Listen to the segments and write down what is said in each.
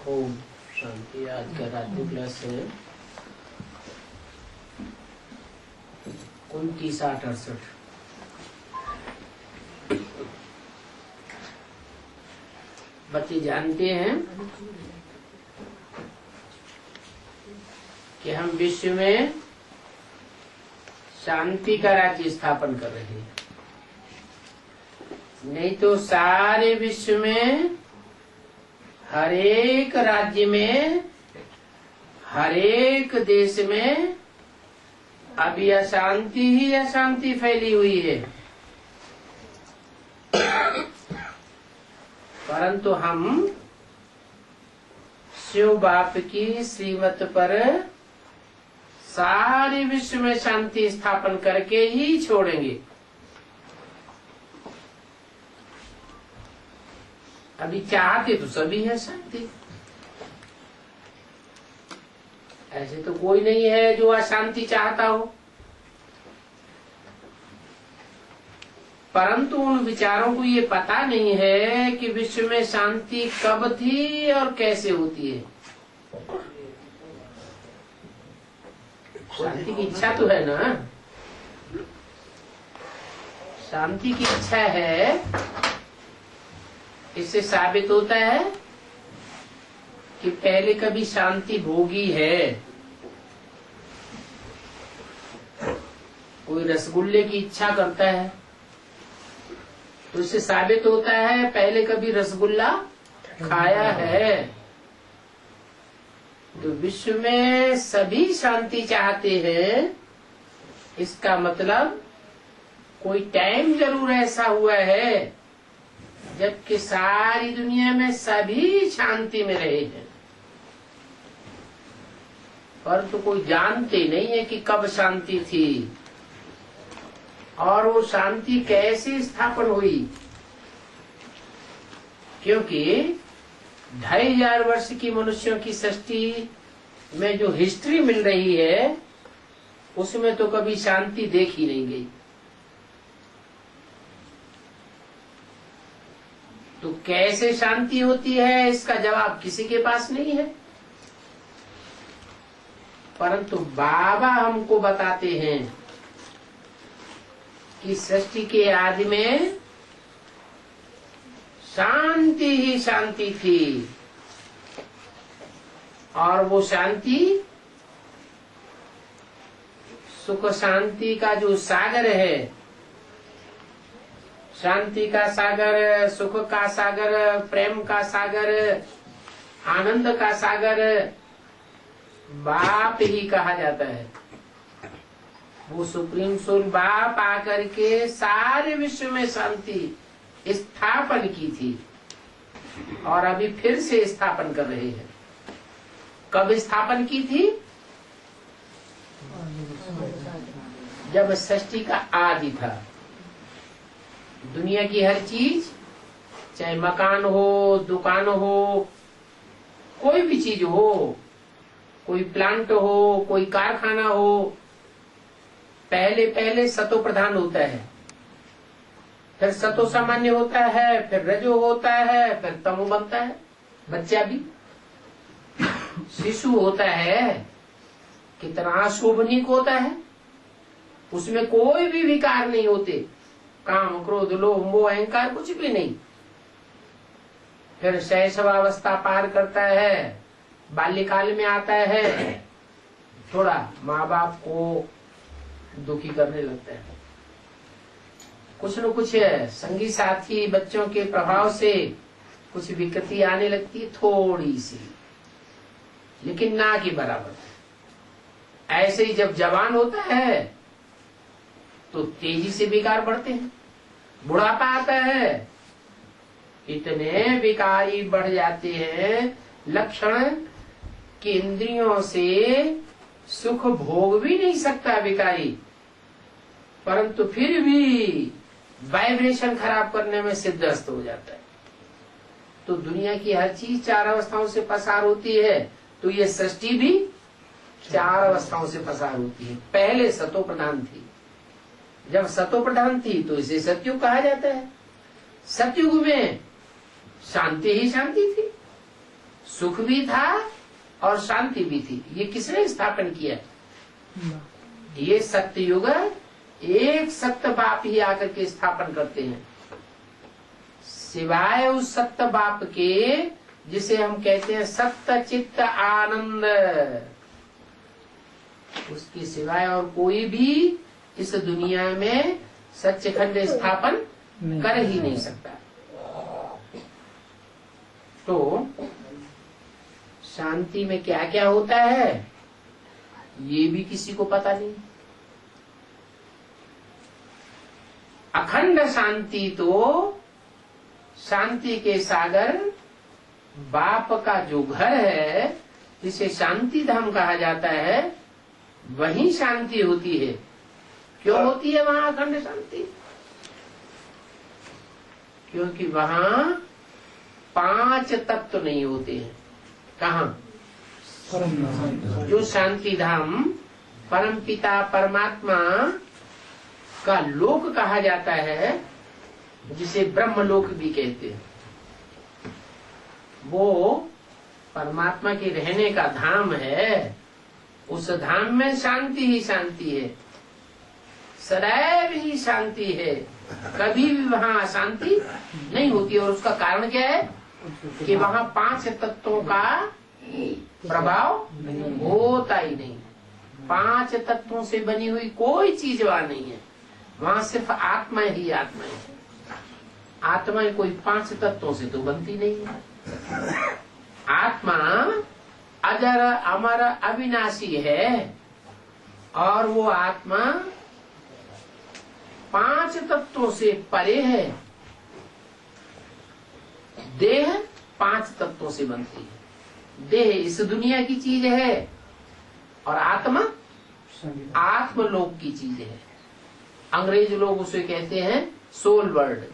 ओम शांति। आज का रात्रि क्लास है 29/8/68। बच्चे जानते हैं कि हम विश्व में शांति का राज्य स्थापन कर रहे हैं। नहीं तो सारे विश्व में हर एक राज्य में हर एक देश में अभी अशांति ही अशांति फैली हुई है। परंतु हम शिव बाप की श्रीमत पर सारे विश्व में शांति स्थापन करके ही छोड़ेंगे। अभी चाहते तो सभी है शांति, ऐसे तो कोई नहीं है जो अशांति चाहता हो। परंतु उन विचारों को ये पता नहीं है कि विश्व में शांति कब थी और कैसे होती है। शांति की इच्छा तो है ना, शांति की इच्छा है। इससे साबित होता है कि पहले कभी शांति भोगी है। कोई रसगुल्ले की इच्छा करता है तो इससे साबित होता है पहले कभी रसगुल्ला खाया है। तो विश्व में सभी शांति चाहते हैं, इसका मतलब कोई टाइम जरूर ऐसा हुआ है जबकि सारी दुनिया में सभी शांति में रहे हैं, पर तो कोई जानते नहीं है कि कब शांति थी और वो शांति कैसे स्थापन हुई। क्योंकि 2500 वर्ष की मनुष्यों की सृष्टि में जो हिस्ट्री मिल रही है उसमें तो कभी शांति देखी नहीं गई। तो कैसे शांति होती है इसका जवाब किसी के पास नहीं है। परंतु बाबा हमको बताते हैं कि सृष्टि के आदि में शांति ही शांति थी और वो शांति सुख शांति का जो सागर है, शांति का सागर, सुख का सागर, प्रेम का सागर, आनंद का सागर बाप ही कहा जाता है। वो सुप्रीम सोल बाप आकर के सारे विश्व में शांति स्थापन की थी और अभी फिर से स्थापन कर रहे हैं। कब स्थापन की थी? जब सृष्टि का आदि था। दुनिया की हर चीज, चाहे मकान हो, दुकान हो, कोई भी चीज हो, कोई प्लांट हो, कोई कारखाना हो, पहले पहले सतो प्रधान होता है, फिर सतो सामान्य होता है, फिर रजो होता है, फिर तमो बनता है। बच्चा भी शिशु होता है, कितना शोभनीक होता है, उसमें कोई भी विकार नहीं होते, काम क्रोध लोभ मोह अहंकार कुछ भी नहीं। फिर शैशवावस्था पार करता है, बाल्यकाल में आता है, थोड़ा माँ बाप को दुखी करने लगता है, कुछ न कुछ संगी साथी बच्चों के प्रभाव से कुछ विकृति आने लगती है, थोड़ी सी, लेकिन ना के बराबर। ऐसे ही जब जवान होता है तो तेजी से विकार बढ़ते हैं, बुढ़ापा आता है इतने विकारी बढ़ जाते हैं, लक्षण कि इंद्रियों से सुख भोग भी नहीं सकता विकारी, परंतु फिर भी वाइब्रेशन खराब करने में सिद्धस्त हो जाता है। तो दुनिया की हर चीज 4 अवस्थाओं से पसार होती है, तो ये सृष्टि भी 4 अवस्थाओं से पसार होती है। पहले सतो प्रधान थी, जब सतो प्रधान थी तो इसे सतयुग कहा जाता है। सतयुग में शांति ही शांति थी, सुख भी था और शांति भी थी। ये किसने स्थापन किया? ये सत्य युग एक सत्य बाप ही आकर के स्थापन करते हैं, सिवाय उस सत्य बाप के जिसे हम कहते हैं सत्य चित्त आनंद, उसके सिवाय और कोई भी इस दुनिया में सच्चिखंड स्थापन कर ही नहीं सकता। तो शांति में क्या क्या होता है ये भी किसी को पता नहीं। अखंड शांति तो शांति के सागर बाप का जो घर है, जिसे शांति धाम कहा जाता है, वही शांति होती है। क्यों होती है वहां अखंड शांति? क्योंकि वहां 5 तत्व नहीं होते हैं। कहा? जो शांति धाम परम पिता परमात्मा का लोक कहा जाता है, जिसे ब्रह्म लोक भी कहते हैं, वो परमात्मा के रहने का धाम है। उस धाम में शांति ही शांति है, सदैव ही शांति है, कभी भी वहां अशांति नहीं होती। और उसका कारण क्या है कि वहां 5 तत्वों का प्रभाव होता ही नहीं। 5 तत्वों से बनी हुई कोई चीज वहां नहीं है, वहां सिर्फ आत्मा ही आत्मा है। आत्मा कोई 5 तत्वों से तो बनती नहीं है। आत्मा अजर अमर अविनाशी है, और वो आत्मा 5 तत्वों से परे है। देह 5 तत्वों से बनती है। देह इस दुनिया की चीज है, और आत्मा आत्मलोक की चीज है। अंग्रेज लोग उसे कहते हैं सोल वर्ल्ड,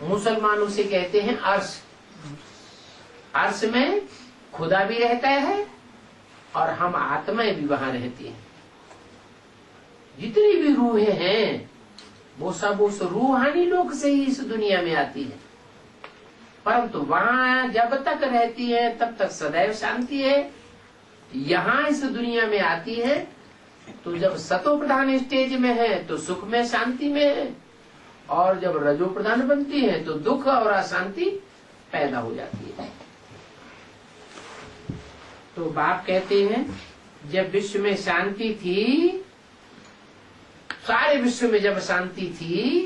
मुसलमान उसे कहते हैं अर्श। अर्श में खुदा भी रहता है और हम आत्माएं भी वहां रहती हैं। जितनी भी रूहें हैं वो सब उस रूहानी लोक से ही इस दुनिया में आती है, परंतु वहां जब तक रहती है तब तक सदैव शांति है। यहाँ इस दुनिया में आती है तो जब सतो प्रधान स्टेज में है तो सुख में शांति में है, और जब रजो प्रधान बनती है तो दुख और अशांति पैदा हो जाती है। तो बाप कहते हैं जब विश्व में शांति थी, सारे विश्व में जब शांति थी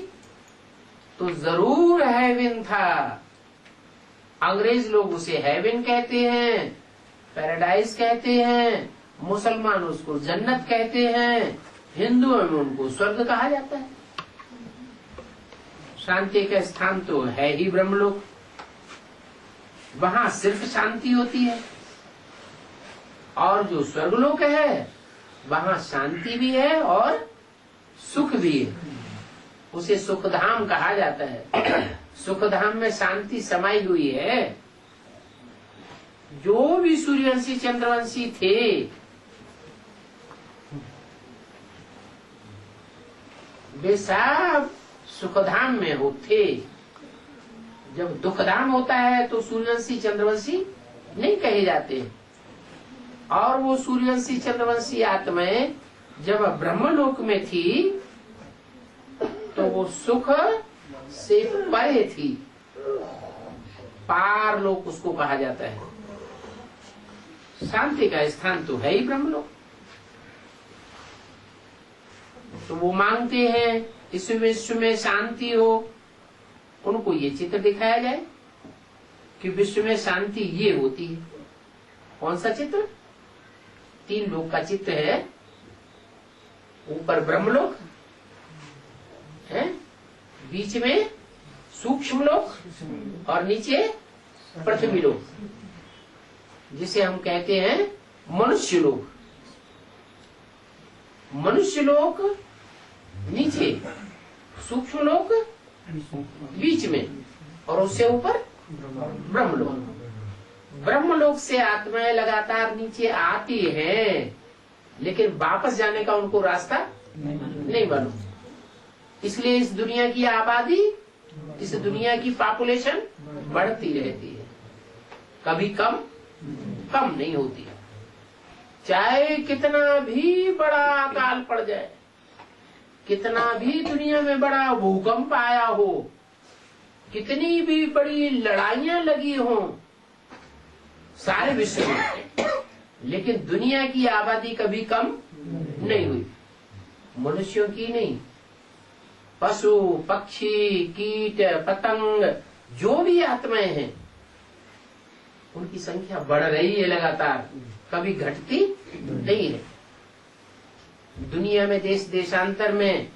तो जरूर हेवन था। अंग्रेज लोग उसे हेवन कहते हैं, पैराडाइज कहते हैं, मुसलमान उसको जन्नत कहते हैं, हिंदुओं में उनको स्वर्ग कहा जाता है। शांति का स्थान तो है ही ब्रह्मलोक, वहां सिर्फ शांति होती है। और जो स्वर्गलोक है वहां शांति भी है और सुख भी है, उसे सुखधाम कहा जाता है। सुखधाम में शांति समाई हुई है। जो भी सूर्यवंशी चंद्रवंशी थे वे सब सुखधाम में होते। जब दुखधाम होता है तो सूर्यवंशी चंद्रवंशी नहीं कहे जाते, और वो सूर्यवंशी चंद्रवंशी आत्माएं जब ब्रह्मलोक में थी तो वो सुख से परे थी, पार लोक उसको कहा जाता है। शांति का स्थान तो है ही ब्रह्मलोक। तो वो मांगते हैं इस विश्व में शांति हो, उनको ये चित्र दिखाया जाए कि विश्व में शांति ये होती है। कौन सा चित्र? 3 लोक का चित्र है। ऊपर ब्रह्मलोक है, बीच में सूक्ष्म लोक और नीचे पृथ्वी लोक, जिसे हम कहते हैं मनुष्य लोक। मनुष्य लोक नीचे, सूक्ष्म लोक बीच में, और उससे ऊपर ब्रह्मलोक। ब्रह्मलोक से आत्माएं लगातार नीचे आती हैं, लेकिन वापस जाने का उनको रास्ता नहीं मालूम। इसलिए इस दुनिया की आबादी, इस दुनिया की पॉपुलेशन बढ़ती रहती है। कभी कम नहीं होती है। चाहे कितना भी बड़ा अकाल पड़ जाए, कितना भी दुनिया में बड़ा भूकंप आया हो, कितनी भी बड़ी लड़ाइयां लगी हो सारे विश्व में, लेकिन दुनिया की आबादी कभी कम नहीं हुई। मनुष्यों की नहीं, पशु पक्षी कीट पतंग जो भी आत्माएं हैं उनकी संख्या बढ़ रही है लगातार, कभी घटती नहीं है। दुनिया में देश देशांतर में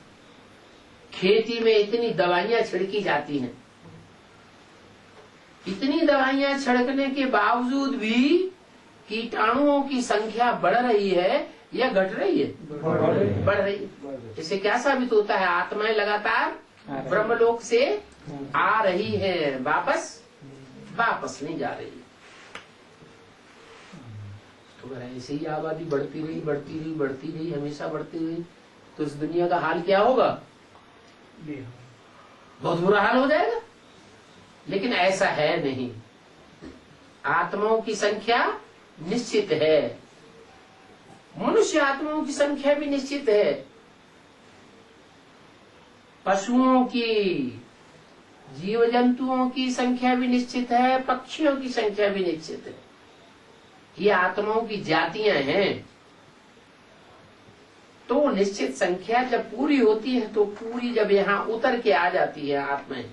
खेती में इतनी दवाइयां छिड़की जाती हैं, इतनी दवाइयां छिड़कने के बावजूद भी कीटाणुओं की संख्या बढ़ रही है या घट रही है? बढ़ रही है। इससे क्या साबित होता है? आत्माएं लगातार ब्रह्मलोक से आ रही है, वापस नहीं जा रही। तो अगर ऐसे ही आबादी बढ़ती रही हमेशा बढ़ती रही तो इस दुनिया का हाल क्या होगा? बहुत बुरा हाल हो जाएगा। लेकिन ऐसा है नहीं, आत्माओं की संख्या निश्चित है, मनुष्य आत्माओं की संख्या भी निश्चित है, पशुओं की जीव जंतुओं की संख्या भी निश्चित है, पक्षियों की संख्या भी निश्चित है। ये आत्माओं की जातियां हैं। तो निश्चित संख्या जब पूरी होती है तो पूरी जब यहाँ उतर के आ जाती है आत्माएं,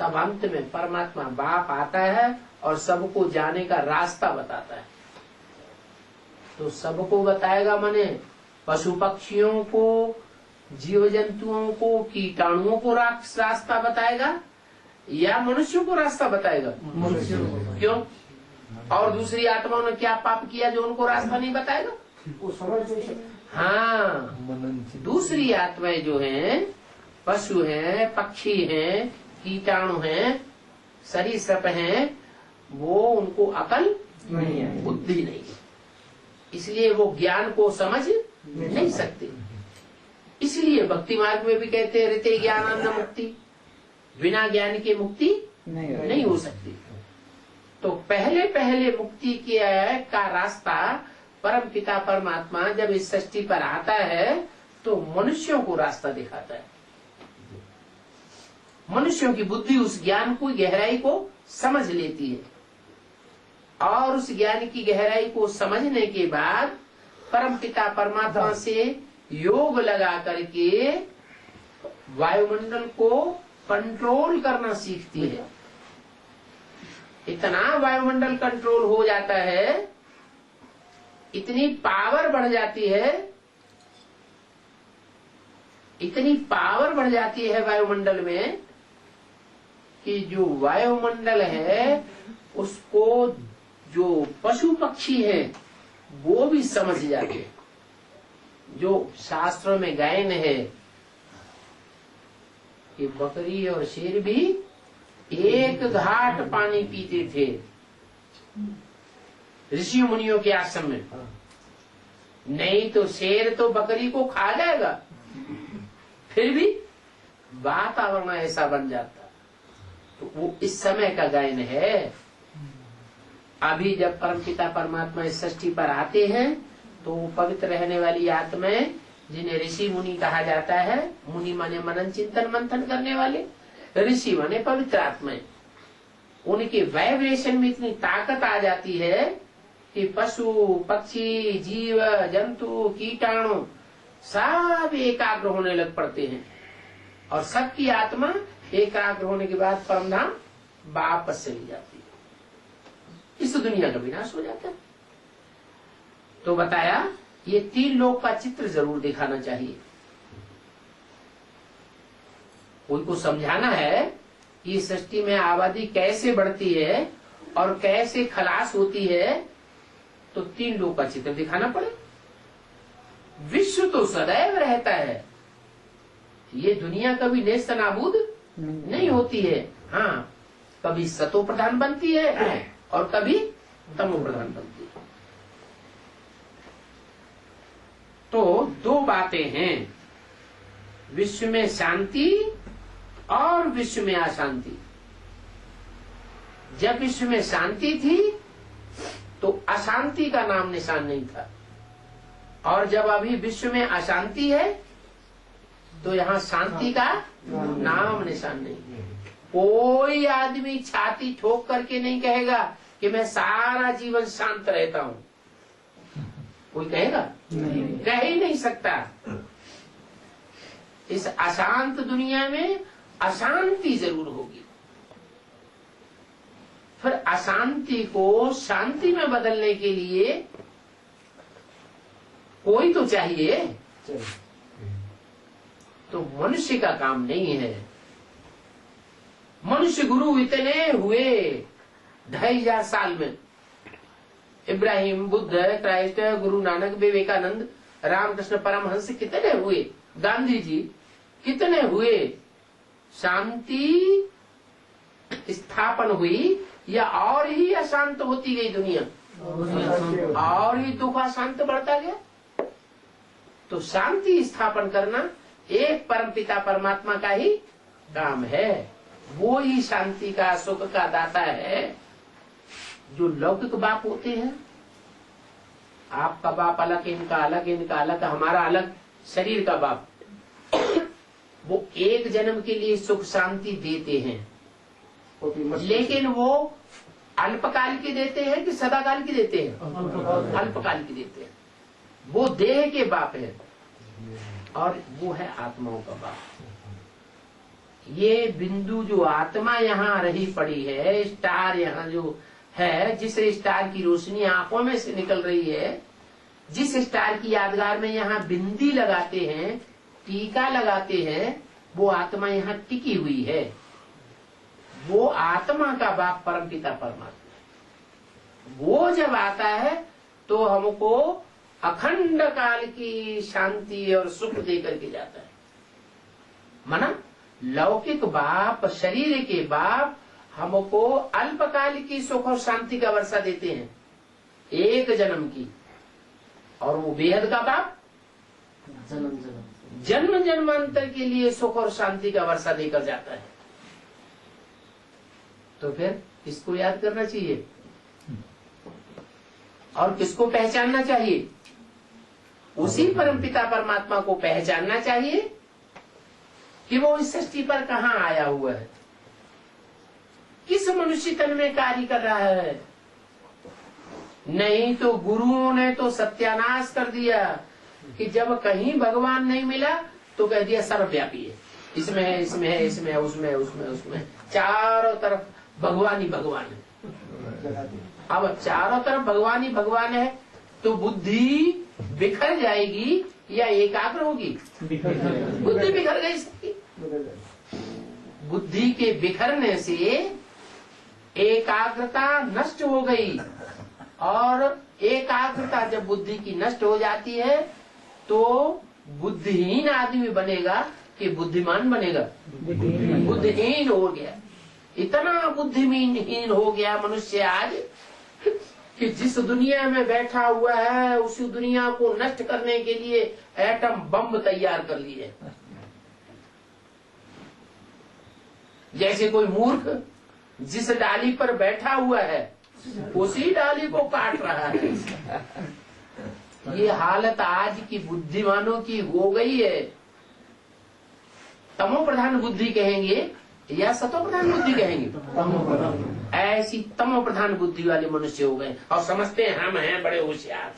तब अंत में परमात्मा बाप आता है और सबको जाने का रास्ता बताता है। तो सबको बताएगा, माने पशु पक्षियों को, जीव जंतुओं को, कीटाणुओं को रास्ता बताएगा या मनुष्यों को रास्ता बताएगा? मनुष्यों को। क्यों? और दूसरी आत्माओं ने क्या पाप किया जो उनको रास्ता नहीं बताएगा? हाँ, दूसरी आत्माएं जो हैं, पशु हैं, पक्षी हैं, कीटाणु हैं, सरीसृप हैं, वो उनको अकल नहीं है, बुद्धि नहीं है, इसलिए वो ज्ञान को समझ नहीं सकते। इसलिए भक्ति मार्ग में भी कहते हैं ऋते ज्ञानान्न मुक्ति, बिना ज्ञान की मुक्ति नहीं हो सकती। तो पहले मुक्ति का रास्ता परम पिता परमात्मा जब इस सृष्टि पर आता है तो मनुष्यों को रास्ता दिखाता है। मनुष्यों की बुद्धि उस ज्ञान को, गहराई को समझ लेती है, और उस ज्ञान की गहराई को समझने के बाद परम पिता परमात्मा से योग लगा करके वायुमंडल को कंट्रोल करना सीखती है। इतना वायुमंडल कंट्रोल हो जाता है, इतनी पावर बढ़ जाती है, इतनी पावर बढ़ जाती है वायुमंडल में कि जो वायुमंडल है उसको जो पशु पक्षी है वो भी समझ जाते हैं। जो शास्त्रों में गायन है कि बकरी और शेर भी एक घाट पानी पीते थे ऋषि मुनियों के आश्रम में, नहीं तो शेर तो बकरी को खा जाएगा, फिर भी वातावरण ऐसा बन जाता। तो वो इस समय का गायन है। अभी जब परमपिता परमात्मा इस सृष्टि पर आते हैं तो पवित्र रहने वाली आत्माएं, जिन्हें ऋषि मुनि कहा जाता है, मुनि माने मनन चिंतन मंथन करने वाले, ऋषि माने पवित्र आत्माएं, उनके वाइब्रेशन में इतनी ताकत आ जाती है कि पशु पक्षी जीव जंतु कीटाणु सब एकाग्र होने लग पड़ते हैं, और सबकी आत्मा एकाग्र होने के बाद परमधाम वापस चली जाती है। इस दुनिया का विनाश हो जाता है। तो बताया ये 3 लोक का चित्र जरूर दिखाना चाहिए। उनको समझाना है कि सृष्टि में आबादी कैसे बढ़ती है और कैसे खलास होती है, तो 3 लोक का चित्र दिखाना पड़े। विश्व तो सदैव रहता है, ये दुनिया कभी नेस्त नाबूद नहीं होती है। हाँ, कभी सतो प्रधान बनती है और कभी तमो प्रधान बनती है। तो 2 बातें हैं, विश्व में शांति और विश्व में अशांति। जब विश्व में शांति थी तो अशांति का नाम निशान नहीं था, और जब अभी विश्व में अशांति है तो यहाँ शांति का नाम निशान नहीं है। कोई आदमी छाती ठोक करके नहीं कहेगा कि मैं सारा जीवन शांत रहता हूँ। कोई कहेगा? कह ही नहीं सकता। इस अशांत दुनिया में अशांति जरूर होगी। फिर अशांति को शांति में बदलने के लिए कोई तो चाहिए। तो मनुष्य का काम नहीं है। मनुष्य गुरु इतने हुए 2500 साल में। इब्राहिम, बुद्ध, क्राइस्ट, गुरु नानक, विवेकानंद, रामकृष्ण परमहंस कितने हुए, गांधी जी कितने हुए। शांति स्थापन हुई या और ही अशांत होती गई दुनिया, और ही दुख अशांत बढ़ता गया। तो शांति स्थापन करना एक परमपिता परमात्मा का ही काम है। वो ही शांति का, सुख का दाता है। जो लौकिक बाप होते हैं, आपका बाप अलग, इनका अलग, इनका अलग, हमारा अलग, शरीर का बाप, वो एक जन्म के लिए सुख शांति देते हैं, लेकिन वो अल्पकाल की देते हैं कि सदाकाल की देते हैं? अल्पकाल की देते हैं। वो देह के बाप है और वो है आत्माओं का बाप। ये बिंदु जो आत्मा यहाँ रही पड़ी है, स्टार यहाँ जो है, जिस स्टार की रोशनी आंखों में से निकल रही है, जिस स्टार की यादगार में यहाँ बिंदी लगाते हैं, टीका लगाते हैं, वो आत्मा यहाँ टिकी हुई है। वो आत्मा का बाप परमपिता परमात्मा। वो जब आता है तो हमको अखंड काल की शांति और सुख दे करके जाता है। माना लौकिक बाप, शरीर के बाप हमको अल्पकाल की सुख और शांति का वर्षा देते हैं, एक जन्म की, और वो बेहद का बाप जन्म जन्मांतर के लिए सुख और शांति का वर्षा देकर जाता है। तो फिर इसको याद करना चाहिए और किसको पहचानना चाहिए? उसी परमपिता परमात्मा को पहचानना चाहिए कि वो इस सृष्टि पर कहाँ आया हुआ है, किस मनुष्य तन में कार्य कर रहा है। नहीं तो गुरुओं ने तो सत्यानाश कर दिया कि जब कहीं भगवान नहीं मिला तो कह दिया सर्वव्यापी है, इसमें है, इसमें है, इसमें है, उसमें है, उसमें, उसमें, चारों तरफ भगवान ही भगवान है। अब चारों तरफ भगवान ही भगवान है तो बुद्धि बिखर जाएगी या एकाग्र होगी? बुद्धि बिखर गई सबकी। बुद्धि के बिखरने से एकाग्रता नष्ट हो गई, और एकाग्रता जब बुद्धि की नष्ट हो जाती है तो बुद्धिहीन आदमी बनेगा कि बुद्धिमान बनेगा? बुद्धिहीन हो गया। इतना बुद्धिहीन हो गया मनुष्य आज कि जिस दुनिया में बैठा हुआ है उसी दुनिया को नष्ट करने के लिए एटम बम तैयार कर लिए। जैसे कोई मूर्ख जिस डाली पर बैठा हुआ है उसी डाली को काट रहा है। ये हालत आज की बुद्धिमानों की हो गई है। तमो प्रधान बुद्धि कहेंगे या सतो प्रधान बुद्धि कहेंगे? ऐसी तमो प्रधान बुद्धि वाले मनुष्य हो गए और समझते हैं हम हैं बड़े होशियार।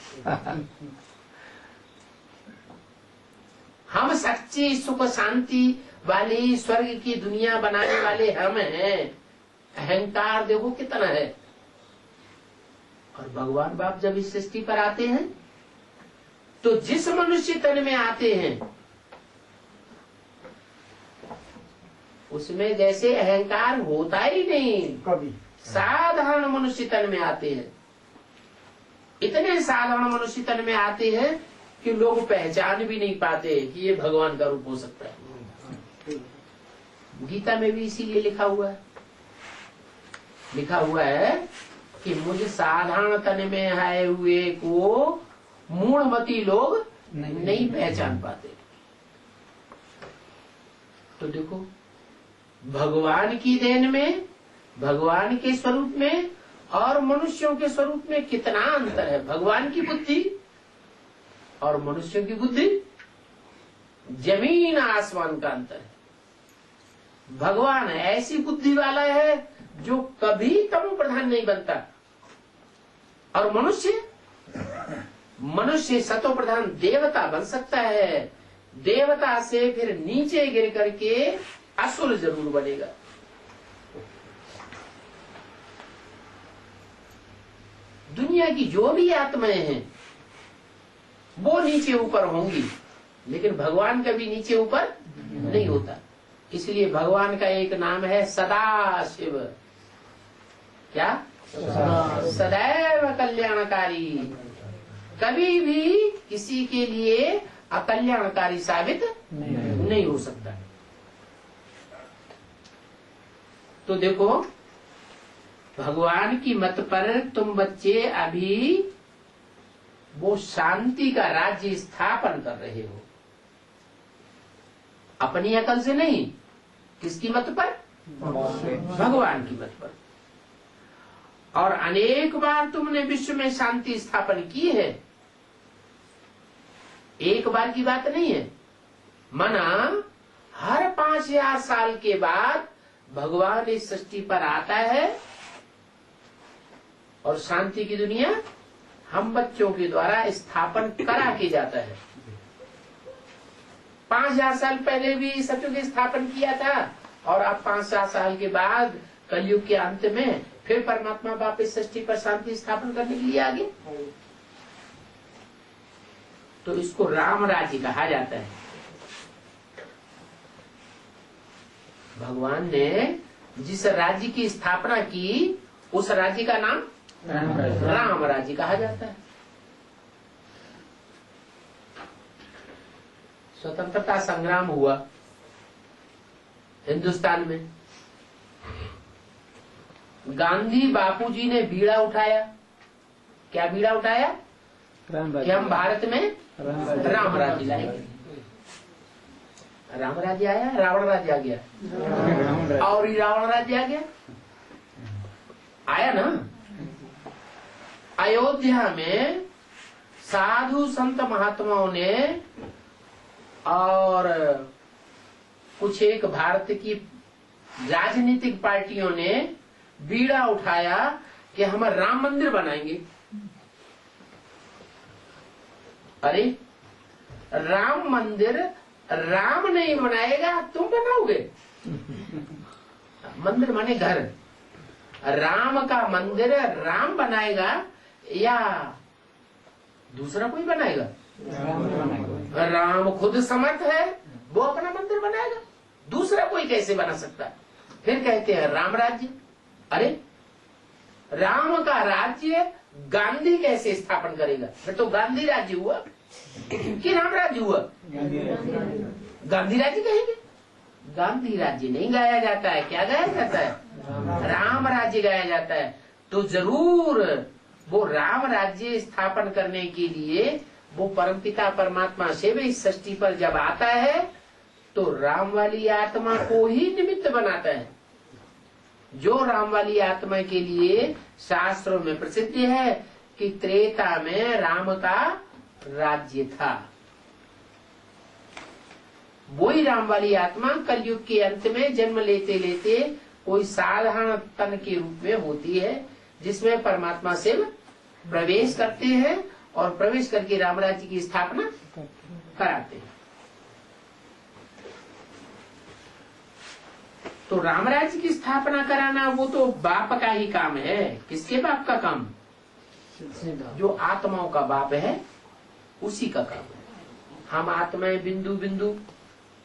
हम सच्ची सुख शांति वाली स्वर्ग की दुनिया बनाने वाले हम हैं। अहंकार देखो कितना है। और भगवान बाप जब इस सृष्टि पर आते हैं तो जिस मनुष्य तन में आते हैं उसमें जैसे अहंकार होता ही नहीं कभी। साधारण मनुष्य तन में आते हैं। इतने साधारण मनुष्य तन में आते हैं कि लोग पहचान भी नहीं पाते कि ये भगवान का रूप हो सकता है। गीता में भी इसीलिए लिखा हुआ है कि मुझे साधारण तन में आए हुए को मूढ़मती लोग नहीं पहचान पाते। तो देखो भगवान की देन में भगवान के स्वरूप में और मनुष्यों के स्वरूप में कितना अंतर है। भगवान की बुद्धि और मनुष्यों की बुद्धि जमीन आसमान का अंतर है। भगवान ऐसी बुद्धि वाला है जो कभी तमो प्रधान नहीं बनता, और मनुष्य सतो प्रधान देवता बन सकता है। देवता से फिर नीचे गिर करके असुर जरूर बनेगा। दुनिया की जो भी आत्माएं हैं वो नीचे ऊपर होंगी, लेकिन भगवान कभी नीचे ऊपर नहीं होता। इसलिए भगवान का एक नाम है सदाशिव। क्या? सदैव कल्याणकारी। कभी भी किसी के लिए अकल्याणकारी साबित नहीं हो सकता। तो देखो, भगवान की मत पर तुम बच्चे अभी वो शांति का राज्य स्थापन कर रहे हो, अपनी अकल से नहीं। किसकी मत पर? भगवान की मत पर। और अनेक बार तुमने विश्व में शांति स्थापन की है, एक बार की बात नहीं है। मना हर 5000 साल के बाद भगवान इस सृष्टि पर आता है और शांति की दुनिया हम बच्चों के द्वारा स्थापन करा के जाता है। 5000 साल पहले भी सत्युग स्थापन किया था, और अब 5000 साल के बाद कलयुग के अंत में फिर परमात्मा वापस सृष्टि पर शांति स्थापन करने के लिए आ गए। तो इसको राम राज्य कहा जाता है। भगवान ने जिस राज्य की स्थापना की उस राज्य का नाम राम राज्य कहा जाता है। स्वतंत्रता संग्राम हुआ हिंदुस्तान में, गांधी बापूजी ने बीड़ा उठाया। क्या बीड़ा उठाया? कि हम भारत में राम राज्य लाएंगे। राम राज्य आया, रावण राज्य आ गया, और ही रावण राज्य आ गया। आया ना। अयोध्या में साधु संत महात्माओं ने और कुछ एक भारत की राजनीतिक पार्टियों ने बीड़ा उठाया कि हम राम मंदिर बनाएंगे। अरे राम मंदिर राम नहीं बनाएगा, तुम बनाओगे। मंदिर माने घर। राम का मंदिर राम बनाएगा या दूसरा कोई बनाएगा? राम खुद समर्थ है, वो अपना मंदिर बनाएगा, दूसरा कोई कैसे बना सकता है? फिर कहते हैं राम राज्य। अरे राम का राज्य गांधी कैसे स्थापन करेगा? फिर तो गांधी राज्य हुआ कि राम राज्य हुआ? गांधी राज्य कहेंगे। गांधी राज्य नहीं गाया जाता है। क्या गाया जाता है? राम राज्य गाया जाता है। तो जरूर वो राम राज्य स्थापन करने के लिए वो परमपिता परमात्मा से भी इस सृष्टि पर जब आता है तो राम वाली आत्मा को ही निमित्त बनाता है। जो राम वाली आत्मा के लिए शास्त्रों में प्रसिद्ध है कि त्रेता में राम का राज्य था, वही राम वाली आत्मा कलयुग के अंत में जन्म लेते लेते कोई साधारण तन के रूप में होती है, जिसमें परमात्मा से प्रवेश करते हैं और प्रवेश करके राम राज्य की स्थापना कराते हैं। तो राम राज्य की स्थापना कराना वो तो बाप का ही काम है। किसके बाप का काम? जो आत्माओं का बाप है उसी का काम है। हम आत्माएं बिंदु बिंदु,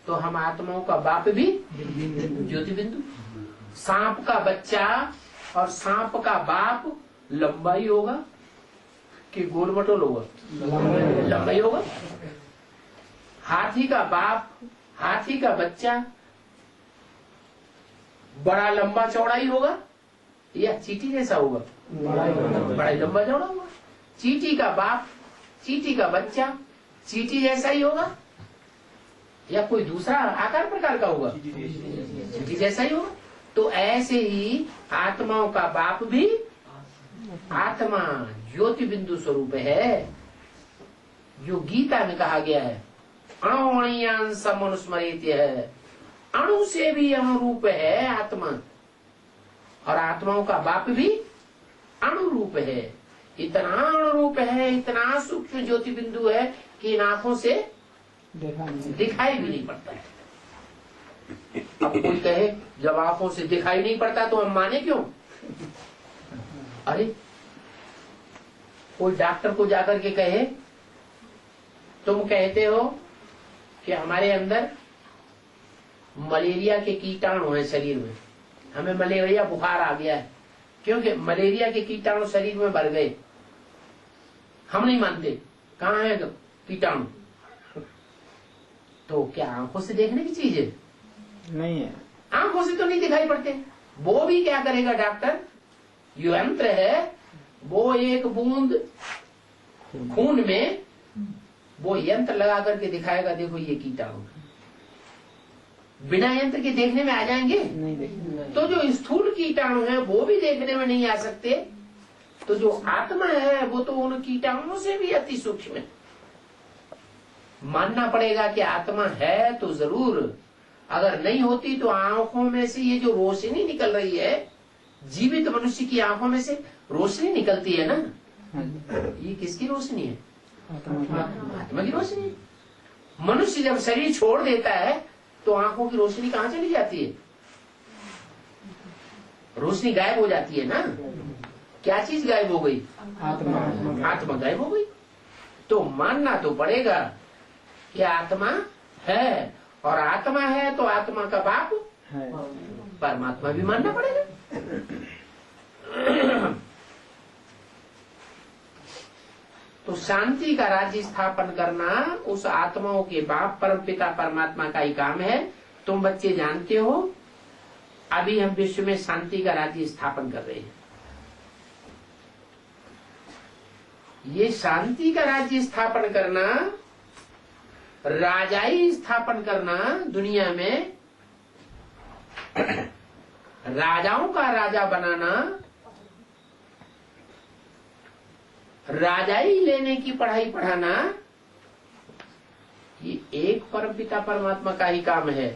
तो हम आत्माओं का बाप भी ज्योति बिंदु। सांप का बच्चा और सांप का बाप लंबा ही होगा कि गोल मटोल होगा? लंबा ही होगा। हाथी का बाप, हाथी का बच्चा बड़ा लंबा चौड़ा ही होगा या चींटी जैसा होगा? बड़ा ही लंबा चौड़ा होगा। चींटी का बाप, चींटी का बच्चा चींटी जैसा ही होगा या कोई दूसरा आकार प्रकार का होगा? चींटी जैसा ही होगा। तो ऐसे ही आत्माओं का बाप भी आत्मा ज्योति बिंदु स्वरूप है, जो गीता में कहा गया है अणुअणियान समनुस्मरित है। अणु से भी अनुरूप है आत्मा, और आत्माओं का बाप भी अणुरूप है। इतना अणुरूप है, इतना सूक्ष्म ज्योति बिंदु है कि इन आंखों से दिखाई भी नहीं पड़ता है। अब कोई कहे जब आंखों से दिखाई नहीं पड़ता तो हम माने क्यों? अरे कोई डॉक्टर को जाकर के कहे तुम कहते हो कि हमारे अंदर मलेरिया के कीटाणु हैं शरीर में, हमें मलेरिया बुखार आ गया है, क्योंकि मलेरिया के कीटाणु शरीर में भर गए। हम नहीं मानते, कहाँ है कीटाणु? तो क्या आंखों से देखने की चीज है? नहीं है, आंखों से तो नहीं दिखाई पड़ते। वो भी क्या करेगा डॉक्टर? यंत्र है, वो एक बूंद खून में वो यंत्र लगा करके दिखाएगा, देखो ये कीटाणु। बिना यंत्र के देखने में आ जाएंगे? नहीं देखने। तो जो स्थूल कीटाणु है वो भी देखने में नहीं आ सकते, तो जो आत्मा है वो तो उन कीटाणुओं से भी अति सूक्ष्म है। मानना पड़ेगा कि आत्मा है तो जरूर, अगर नहीं होती तो आंखों में से ये जो रोशनी निकल रही है, जीवित मनुष्य की आंखों में से रोशनी निकलती है ना, ये किसकी रोशनी है? आत्मा की रोशनी। मनुष्य जब शरीर छोड़ देता है तो आंखों की रोशनी कहाँ चली जाती है? रोशनी गायब हो जाती है ना। क्या चीज गायब हो गई? आत्मा गायब हो गई। तो मानना तो पड़ेगा कि आत्मा है, और आत्मा है तो आत्मा का बाप है, परमात्मा भी मानना पड़ेगा। तो शांति का राज्य स्थापन करना उस आत्माओं के बाप परमपिता परमात्मा का ही काम है। तुम बच्चे जानते हो, अभी हम विश्व में शांति का राज्य स्थापन कर रहे हैं। ये शांति का राज्य स्थापन करना, राजाई स्थापन करना, दुनिया में राजाओं का राजा बनाना, राजाई लेने की पढ़ाई पढ़ाना, ये एक परमपिता परमात्मा का ही काम है।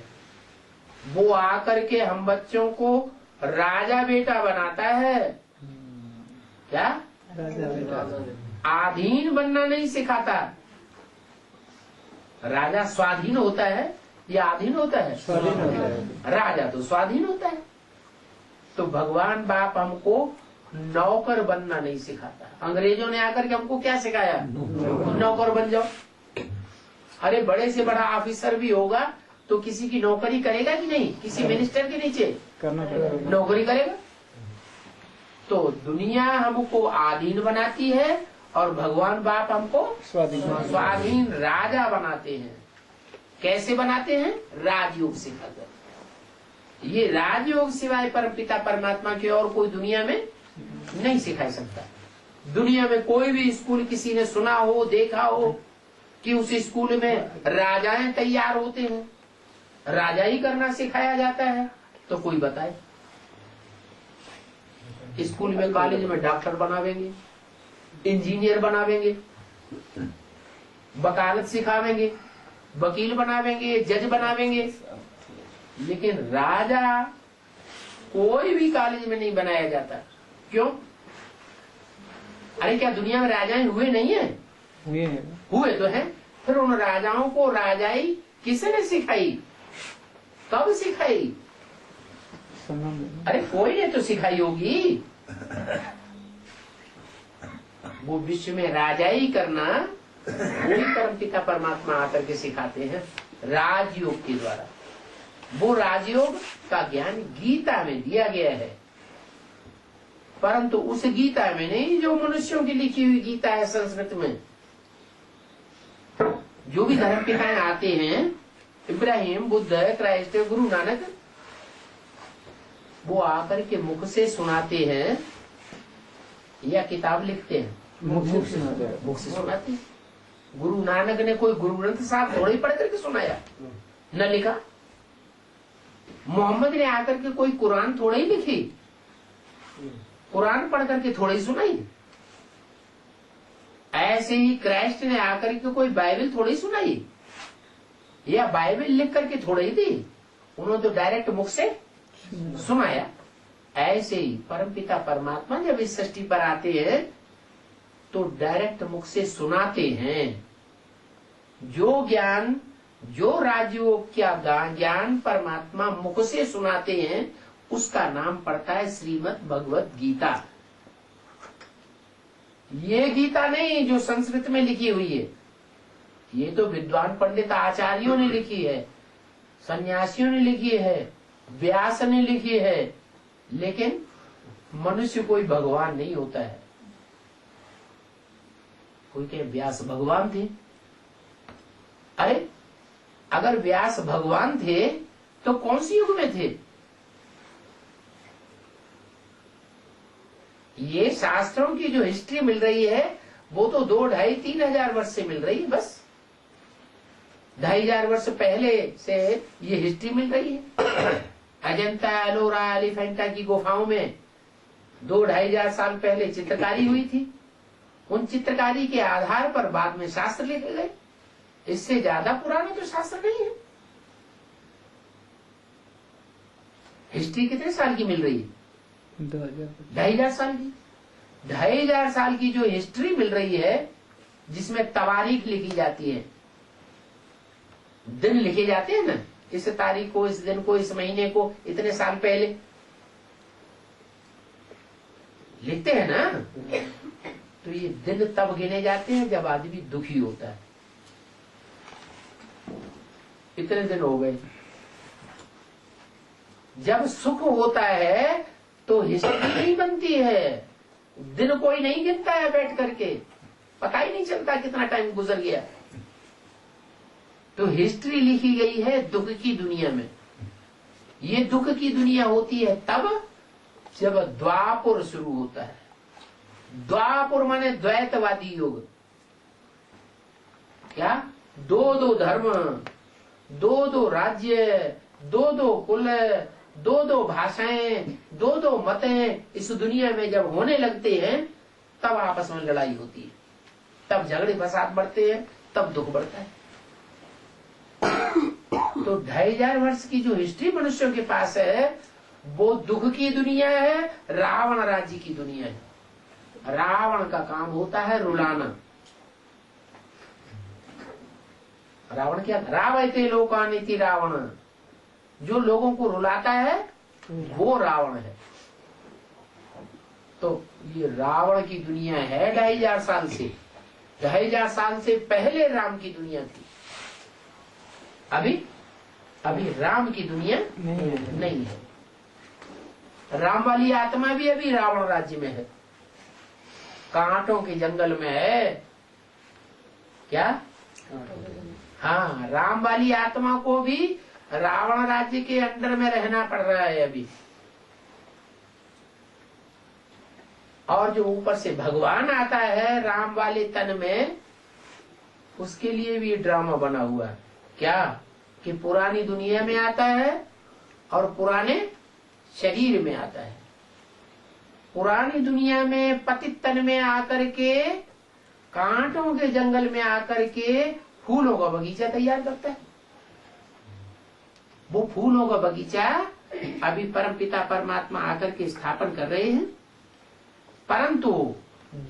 वो आकर के हम बच्चों को राजा बेटा बनाता है। क्या? राजा बेटा। आधीन बनना नहीं सिखाता। राजा स्वाधीन होता है या आधीन होता है? स्वाधीन होता है। राजा तो स्वाधीन होता है। तो भगवान बाप हमको नौकर बनना नहीं सिखाता। अंग्रेजों ने आकर के हमको क्या सिखाया? नौकर बन जाओ। अरे बड़े से बड़ा ऑफिसर भी होगा तो किसी की नौकरी करेगा कि नहीं? किसी मिनिस्टर के नीचे करना पड़ेगा, नौकरी करेगा। तो दुनिया हमको आधीन बनाती है और भगवान बाप हमको स्वाधीन राजा बनाते हैं। कैसे बनाते हैं? राजयोग सिखाकर। ये राजयोग सिवाय परमपिता परमात्मा के और कोई दुनिया में नहीं सिखा सकता। दुनिया में कोई भी स्कूल किसी ने सुना हो, देखा हो कि उस स्कूल में राजाएं तैयार होते हैं, राजा ही करना सिखाया जाता है? तो कोई बताए। स्कूल में, कॉलेज में डॉक्टर बनावेंगे, इंजीनियर बनावेंगे, वकालत सिखावेंगे, वकील बनावेंगे, जज बनावेंगे, लेकिन राजा कोई भी कॉलेज में नहीं बनाया जाता। क्यों? अरे क्या दुनिया में राजाएं हुए नहीं है? हुए तो हैं। फिर उन राजाओं को राजाई किसने सिखाई? कब सिखाई? अरे कोई ने तो सिखाई होगी। वो विश्व में राजाई करना वही परमपिता परमात्मा आकर के सिखाते हैं राजयोग के द्वारा। वो राजयोग का ज्ञान गीता में दिया गया है, परंतु उस गीता में नहीं जो मनुष्यों की लिखी हुई गीता है संस्कृत में। जो भी धर्म पिताएं आते हैं, इब्राहिम, बुद्ध, क्राइस्ट, गुरु नानक, वो आकर के मुख से सुनाते हैं या किताब लिखते हैं? मुख से सुनाते हैं। गुरु नानक ने कोई गुरु ग्रंथ साहब थोड़ी पढ़ करके सुनाया, न लिखा। मोहम्मद ने आकर के कोई कुरान थोड़ा ही लिखी, कुरान पढ़ करके थोड़ा ही सुनाई। ऐसे ही क्राइस्ट ने आकर के कोई बाइबल थोड़ी सुनाई या बाइबल लिख करके थोड़ी ही दी, उन्होंने तो डायरेक्ट मुख से सुनाया। ऐसे ही परमपिता परमात्मा जब इस सृष्टि पर आते हैं तो डायरेक्ट मुख से सुनाते हैं। जो ज्ञान, जो राजयोग का ज्ञान परमात्मा मुख से सुनाते हैं उसका नाम पड़ता है श्रीमद् भगवत गीता। ये गीता नहीं जो संस्कृत में लिखी हुई है, ये तो विद्वान पंडित आचार्यों ने लिखी है, सन्यासियों ने लिखी है, व्यास ने लिखी है। लेकिन मनुष्य कोई भगवान नहीं होता है। कोई कहे व्यास भगवान थे। अरे अगर व्यास भगवान थे तो कौन सी युग में थे? ये शास्त्रों की जो हिस्ट्री मिल रही है वो तो 2, 2.5, 3 हजार वर्ष से मिल रही है। बस 2.5 हजार वर्ष पहले से ये हिस्ट्री मिल रही है। अजंता, एलोरा, एलिफेंटा की गुफाओं में 2, 2.5 हजार साल पहले चित्रकारी हुई थी। उन चित्रकारी के आधार पर बाद में शास्त्र लिखे गए। इससे ज्यादा पुराना तो शास्त्र नहीं है। हिस्ट्री कितने साल की मिल रही है? 2.5 हजार साल की। 2.5 हजार साल की जो हिस्ट्री मिल रही है जिसमें तवारीख लिखी जाती है, दिन लिखे जाते हैं ना, इस तारीख को, इस दिन को, इस महीने को, इतने साल पहले लिखते हैं ना। तो ये दिन तब गिने जाते हैं जब आदमी दुखी होता है। इतने दिन हो गए। जब सुख होता है तो हिस्ट्री नहीं बनती है। दिन कोई नहीं गिनता है बैठ करके, पता ही नहीं चलता कितना टाइम गुजर गया। तो हिस्ट्री लिखी गई है दुख की दुनिया में। ये दुख की दुनिया होती है तब जब द्वापर शुरू होता है। द्वापर माने द्वैतवादी युग। क्या? 2 धर्म, 2 राज्य, 2 कुल, 2 भाषाएं, 2 मतें इस दुनिया में जब होने लगते हैं तब आपस में लड़ाई होती है, तब झगड़े फसाद बढ़ते हैं, तब दुख बढ़ता है। तो 2.5 हजार वर्ष की जो हिस्ट्री मनुष्यों के पास है वो दुख की दुनिया है, रावण राज्य की दुनिया है। रावण का काम होता है रुलाना। रावण क्या? रावयते लोकानिति रावण, जो लोगों को रुलाता है वो रावण है। तो ये रावण की दुनिया है 2.5 हजार साल से। 2.5 हजार साल से पहले राम की दुनिया थी। अभी राम की दुनिया नहीं है। राम वाली आत्मा भी अभी रावण राज्य में है, कांटों के जंगल में है। क्या? हाँ, राम वाली आत्मा को भी रावण राज्य के अंडर में रहना पड़ रहा है अभी। और जो ऊपर से भगवान आता है राम वाले तन में, उसके लिए भी ड्रामा बना हुआ है। क्या? कि पुरानी दुनिया में आता है और पुराने शरीर में आता है। पुरानी दुनिया में पतित तन में आकर के, कांटों के जंगल में आकर के फूलों का बगीचा तैयार करता है। वो फूलों का बगीचा अभी परमपिता परमात्मा आकर के स्थापन कर रहे हैं। परंतु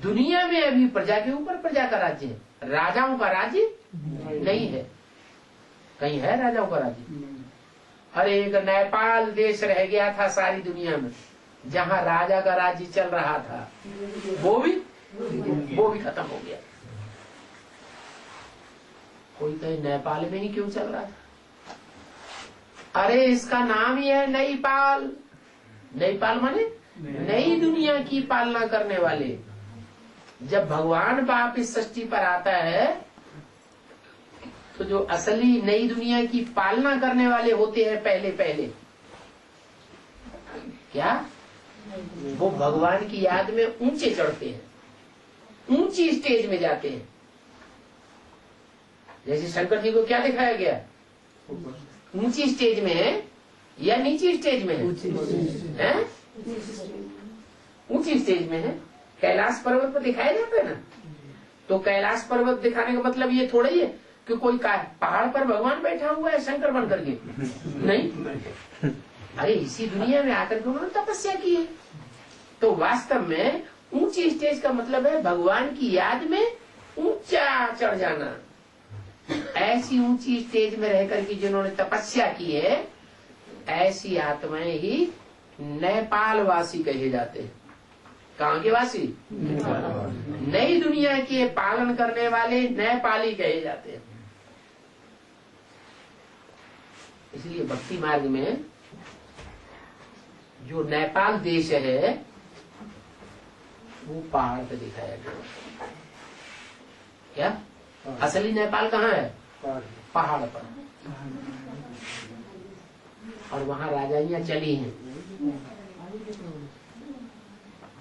दुनिया में अभी प्रजा के ऊपर प्रजा का राज्य है, राजाओं का राज्य नहीं है। कहीं है राजाओं का राज्य? अरे एक नेपाल देश रह गया था सारी दुनिया में जहां राजा का राज्य चल रहा था, वो भी खत्म हो गया। कोई कहे नेपाल में ही क्यों चल रहा था? अरे इसका नाम ही है नईपाल। नईपाल माने नई दुनिया की पालना करने वाले। जब भगवान बाप इस सृष्टि पर आता है तो जो असली नई दुनिया की पालना करने वाले होते हैं पहले क्या? वो भगवान की याद में ऊंचे चढ़ते हैं, ऊंची स्टेज में जाते हैं। जैसे शंकर जी को क्या दिखाया गया? ऊंची स्टेज में या नीची स्टेज में है? हैं? ऊंची स्टेज में है। कैलाश पर्वत पर दिखाया जाता है ना, तो कैलाश पर्वत दिखाने का मतलब ये थोड़ा ही है कि कोई पहाड़ पर भगवान बैठा हुआ है शंकर बन करके, नहीं। अरे इसी दुनिया में आकर के उन्होंने तपस्या की है। तो वास्तव में ऊंची स्टेज का मतलब है भगवान की याद में ऊंचा चढ़ जाना। ऐसी ऊंची स्टेज में रह करके जिन्होंने तपस्या की है, ऐसी आत्माएं ही नेपाल वासी कहे जाते हैं। कहाँ के वासी? नई दुनिया के पालन करने वाले नेपाली कहे जाते हैं। इसलिए भक्ति मार्ग में जो नेपाल देश है वो पहाड़ पे दिखाया गया। क्या असली नेपाल कहाँ है? पहाड़ पर। और वहां राजाइयां चली हैं।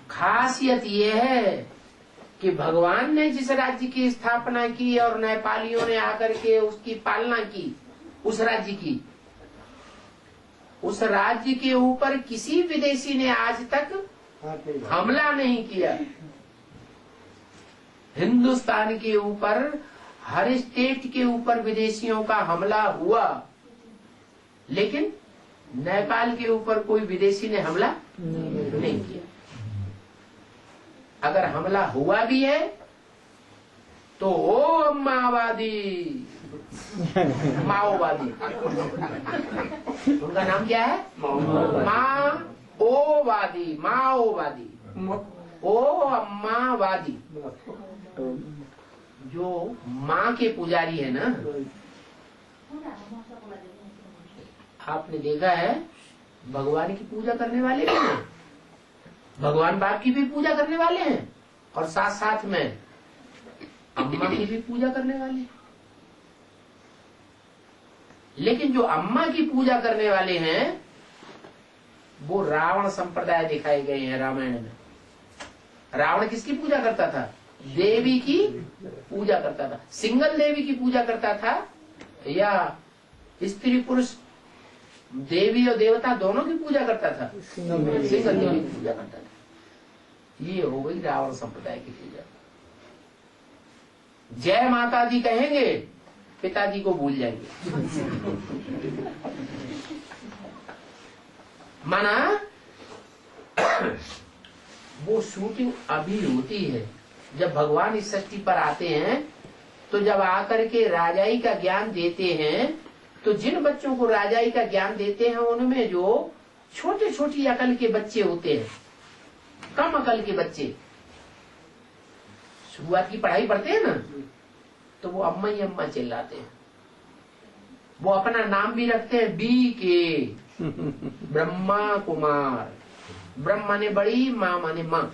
खासियत ये है कि भगवान ने जिस राज्य की स्थापना की और नेपालियों ने आकर के उसकी पालना की, उस राज्य की, उस राज्य के ऊपर किसी विदेशी ने आज तक हमला नहीं किया। हिंदुस्तान के ऊपर हर स्टेट के ऊपर विदेशियों का हमला हुआ, लेकिन नेपाल के ऊपर कोई विदेशी ने हमला नहीं किया। अगर हमला हुआ भी है तो ओ माओवादी, माओवादी, उनका नाम क्या है? माओवादी, माओवादी, ओ अम्मावादी। जो माँ के पुजारी है ना, आपने देखा है भगवान की पूजा करने वाले भी हैं, भगवान बाप की भी पूजा करने वाले हैं, और साथ साथ में अम्मा की भी पूजा करने वाले हैं। लेकिन जो अम्मा की पूजा करने वाले हैं वो रावण संप्रदाय दिखाए गए हैं रामायण में। रावण किसकी पूजा करता था? देवी की पूजा करता था। सिंगल देवी की पूजा करता था या स्त्री पुरुष देवी और देवता दोनों की पूजा करता था? सिंगल देवी की पूजा करता था। ये हो गई रावण संप्रदाय की पूजा। जय माता दी कहेंगे, पिताजी को भूल जाएंगे। माना वो शूटिंग अभी होती है। जब भगवान इस सृष्टि पर आते हैं तो जब आकर के राजाई का ज्ञान देते हैं, तो जिन बच्चों को राजाई का ज्ञान देते हैं उनमें जो छोटे छोटी अकल के बच्चे होते हैं, कम अकल के बच्चे, शुरुआत की पढ़ाई पढ़ते हैं ना, तो वो अम्मा ही अम्मा चिल्लाते हैं। वो अपना नाम भी रखते हैं BK, ब्रह्मा कुमार। ब्रह्मा माने बड़ी, माँ माने माँ।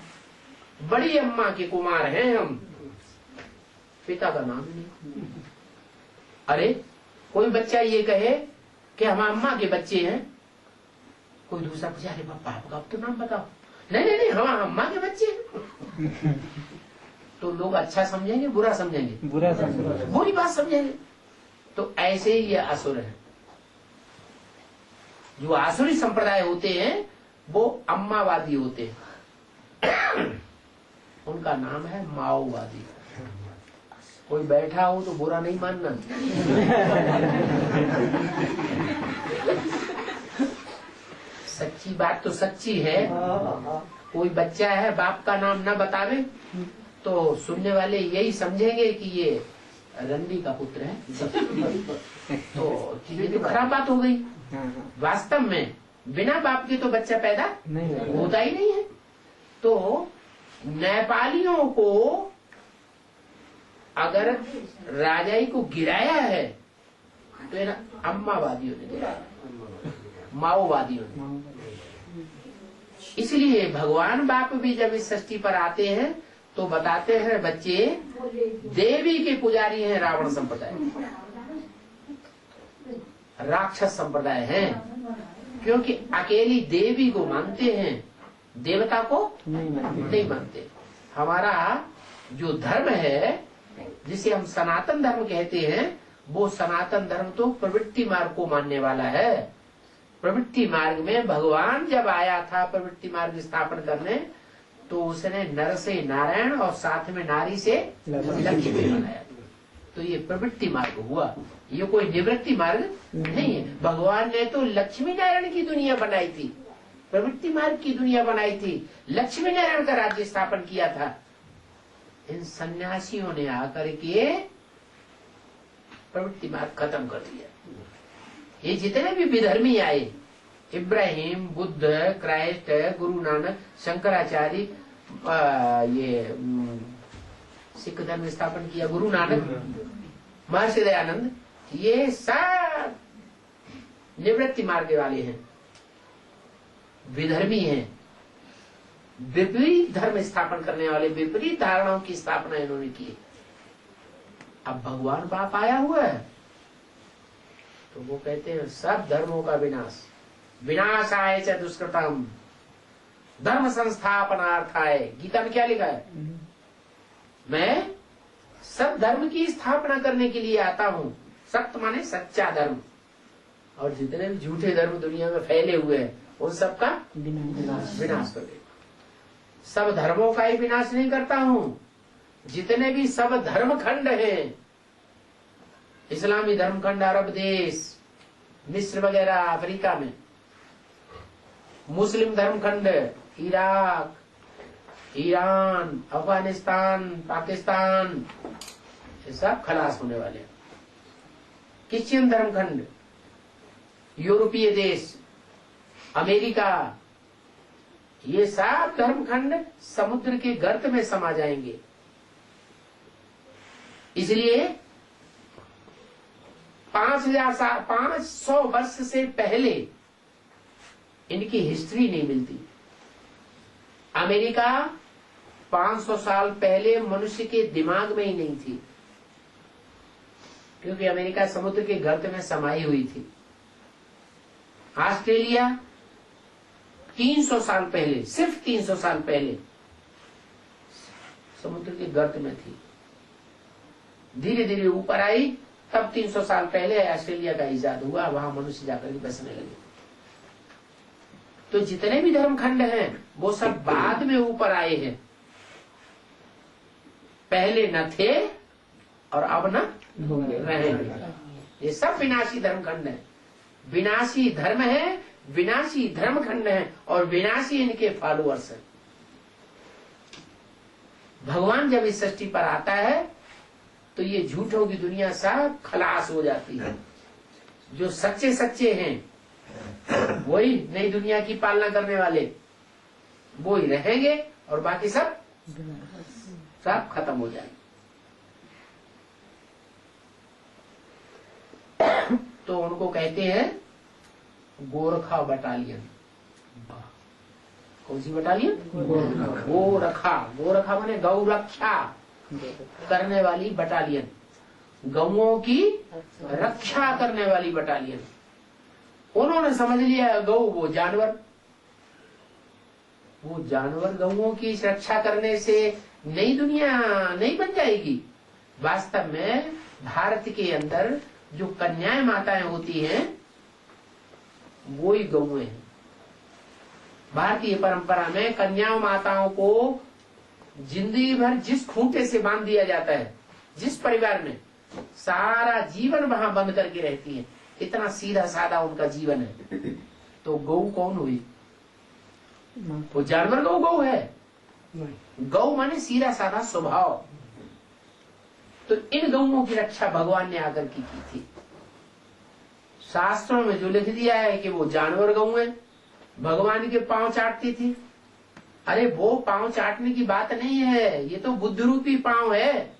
बड़ी अम्मा के कुमार हैं हम, पिता का नाम नहीं। अरे कोई बच्चा ये कहे कि हम अम्मा के बच्चे हैं, कोई दूसरा पूछे अरे पापा का तो नाम बताओ। नहीं नहीं नहीं, हम अम्मा के बच्चे हैं। तो लोग अच्छा समझेंगे, बुरा समझेंगे? बुरा समझेंगे, बुरी बात समझेंगे। तो ऐसे ही ये असुर है। जो आसुरी संप्रदाय होते हैं वो अम्मावादी होते हैं। उनका नाम है माओवादी। कोई बैठा हो तो बुरा नहीं मानना। सच्ची बात तो सच्ची है। कोई बच्चा है बाप का नाम न बतावे तो सुनने वाले यही समझेंगे कि ये रंडी का पुत्र है। तो ये तो खराब बात हो गई। वास्तव में बिना बाप के तो बच्चा पैदा होता ही नहीं है। तो नेपालियों को अगर राजाई को गिराया है तो अम्मावादियों ने गिराया, माओवादियों ने। इसलिए भगवान बाप भी जब इस सृष्टि पर आते हैं तो बताते हैं बच्चे देवी के पुजारी हैं, रावण संप्रदाय, राक्षस संप्रदाय है। क्योंकि अकेली देवी को मानते हैं, देवता को नहीं मानते। हमारा जो धर्म है जिसे हम सनातन धर्म कहते हैं, वो सनातन धर्म तो प्रवृत्ति मार्ग को मानने वाला है। प्रवृत्ति मार्ग में भगवान जब आया था प्रवृत्ति मार्ग स्थापन करने, तो उसने नर से नारायण और साथ में नारी से लक्ष्मी बनाया। तो ये प्रवृत्ति मार्ग हुआ, ये कोई निवृत्ति मार्ग नहीं है। भगवान ने तो लक्ष्मी नारायण की दुनिया बनाई थी, प्रवृत्ति मार्ग की दुनिया बनाई थी, लक्ष्मी नारायण का राज्य स्थापन किया था। इन सन्यासियों ने आकर के प्रवृत्ति मार्ग खत्म कर दिया। ये जितने भी विधर्मी आए, इब्राहिम, बुद्ध, क्राइस्ट, गुरु नानक, शंकराचार्य, ये सिख धर्म स्थापन किया गुरु नानक, महर्षि दयानंद, ये सब निवृत्ति मार्ग वाले हैं, विधर्मी हैं, विपरीत धर्म स्थापन करने वाले, विपरीत धारणाओं की स्थापना इन्होंने की। अब भगवान बाप आया हुआ है, तो वो कहते हैं सब धर्मों का विनाश, विनाशाय च दुष्कृतम धर्म संस्थापनार्थाय। गीता में क्या लिखा है? मैं सब धर्म की स्थापना करने के लिए आता हूँ। सत्य माने सच्चा धर्म, और जितने भी झूठे धर्म दुनिया में फैले हुए हैं उन सबका विनाश कर देगा। सब धर्मों का ही विनाश नहीं करता हूँ, जितने भी सब धर्म खंड हैं, इस्लामी धर्म खंड, अरब देश, मिस्र वगैरह, अफ्रीका में मुस्लिम धर्म खंड, इराक, ईरान, अफगानिस्तान, पाकिस्तान, ये सब खलास होने वाले हैं। क्रिश्चियन धर्म खंड, यूरोपीय देश, अमेरिका, ये सब धर्म खंड समुद्र के गर्त में समा जाएंगे। इसलिए 500 वर्ष से पहले इनकी हिस्ट्री नहीं मिलती। अमेरिका 500 साल पहले मनुष्य के दिमाग में ही नहीं थी, क्योंकि अमेरिका समुद्र के गर्त में समाई हुई थी। ऑस्ट्रेलिया 300 साल पहले, सिर्फ 300 साल पहले समुद्र के गर्त में थी, धीरे धीरे ऊपर आई, तब 300 साल पहले ऑस्ट्रेलिया का इजाद हुआ, वहां मनुष्य जाकर के बसने लगे। तो जितने भी धर्म खंड हैं वो सब बाद में ऊपर आए हैं, पहले न थे और अब न रहेंगे। ये सब विनाशी धर्म खंड है, विनाशी धर्म है, विनाशी धर्म खंड है, और विनाशी इनके फॉलोअर्स हैं। भगवान जब इस सृष्टि पर आता है तो ये झूठों की दुनिया सब खलास हो जाती है। जो सच्चे सच्चे हैं वही नई दुनिया की पालना करने वाले, वो ही रहेंगे, और बाकी सब खत्म हो जाएंगे। तो उनको कहते हैं गोरखा बटालियन। कौन सी बटालियन? गोरखा। गोरखा माने गौ रक्षा करने वाली बटालियन, गौओं की रक्षा करने वाली बटालियन। उन्होंने समझ लिया गौ वो जानवर, गौओं की रक्षा करने से नई दुनिया नहीं बन जाएगी। वास्तव में भारत के अंदर जो कन्याएं माताएं होती हैं वो ही गौएं हैं। भारतीय परंपरा में कन्याओं माताओं को जिंदगी भर जिस खूंटे से बांध दिया जाता है, जिस परिवार में, सारा जीवन वहां बंद करके रहती है, इतना सीधा साधा उनका जीवन है। तो गौ कौन हुई? वो जानवर गौ है? गौ माने सीधा साधा स्वभाव। तो इन गौओं की रक्षा भगवान ने आकर की थी। शास्त्रों में जो लिख दिया है कि वो जानवर गौ है, भगवान के पांव चाटती थी। अरे वो पांव चाटने की बात नहीं है, ये तो बुद्ध रूपी पांव है।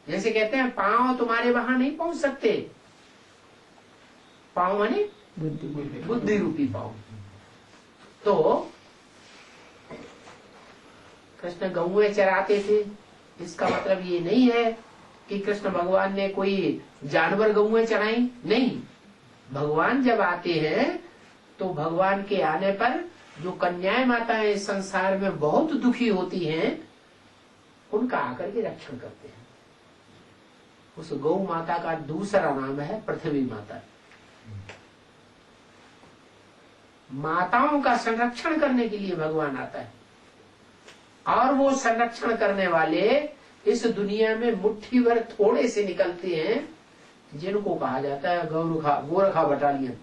जैसे कहते हैं पांव तुम्हारे वहां नहीं पहुंच सकते, पांव माने बुद्धि रूपी पांव। तो कृष्ण गौएं चराते थे, इसका मतलब ये नहीं है कि कृष्ण भगवान ने कोई जानवर गौएं चराई, नहीं। भगवान जब आते हैं तो भगवान के आने पर जो कन्याएं माताएं इस संसार में बहुत दुखी होती हैं, उनका आकर के रक्षण करते हैं। उस गौ माता का दूसरा नाम है पृथ्वी माता। माताओं का संरक्षण करने के लिए भगवान आता है। और वो संरक्षण करने वाले इस दुनिया में मुट्ठी भर थोड़े से निकलते हैं, जिनको कहा जाता है गोरखा बटालियन।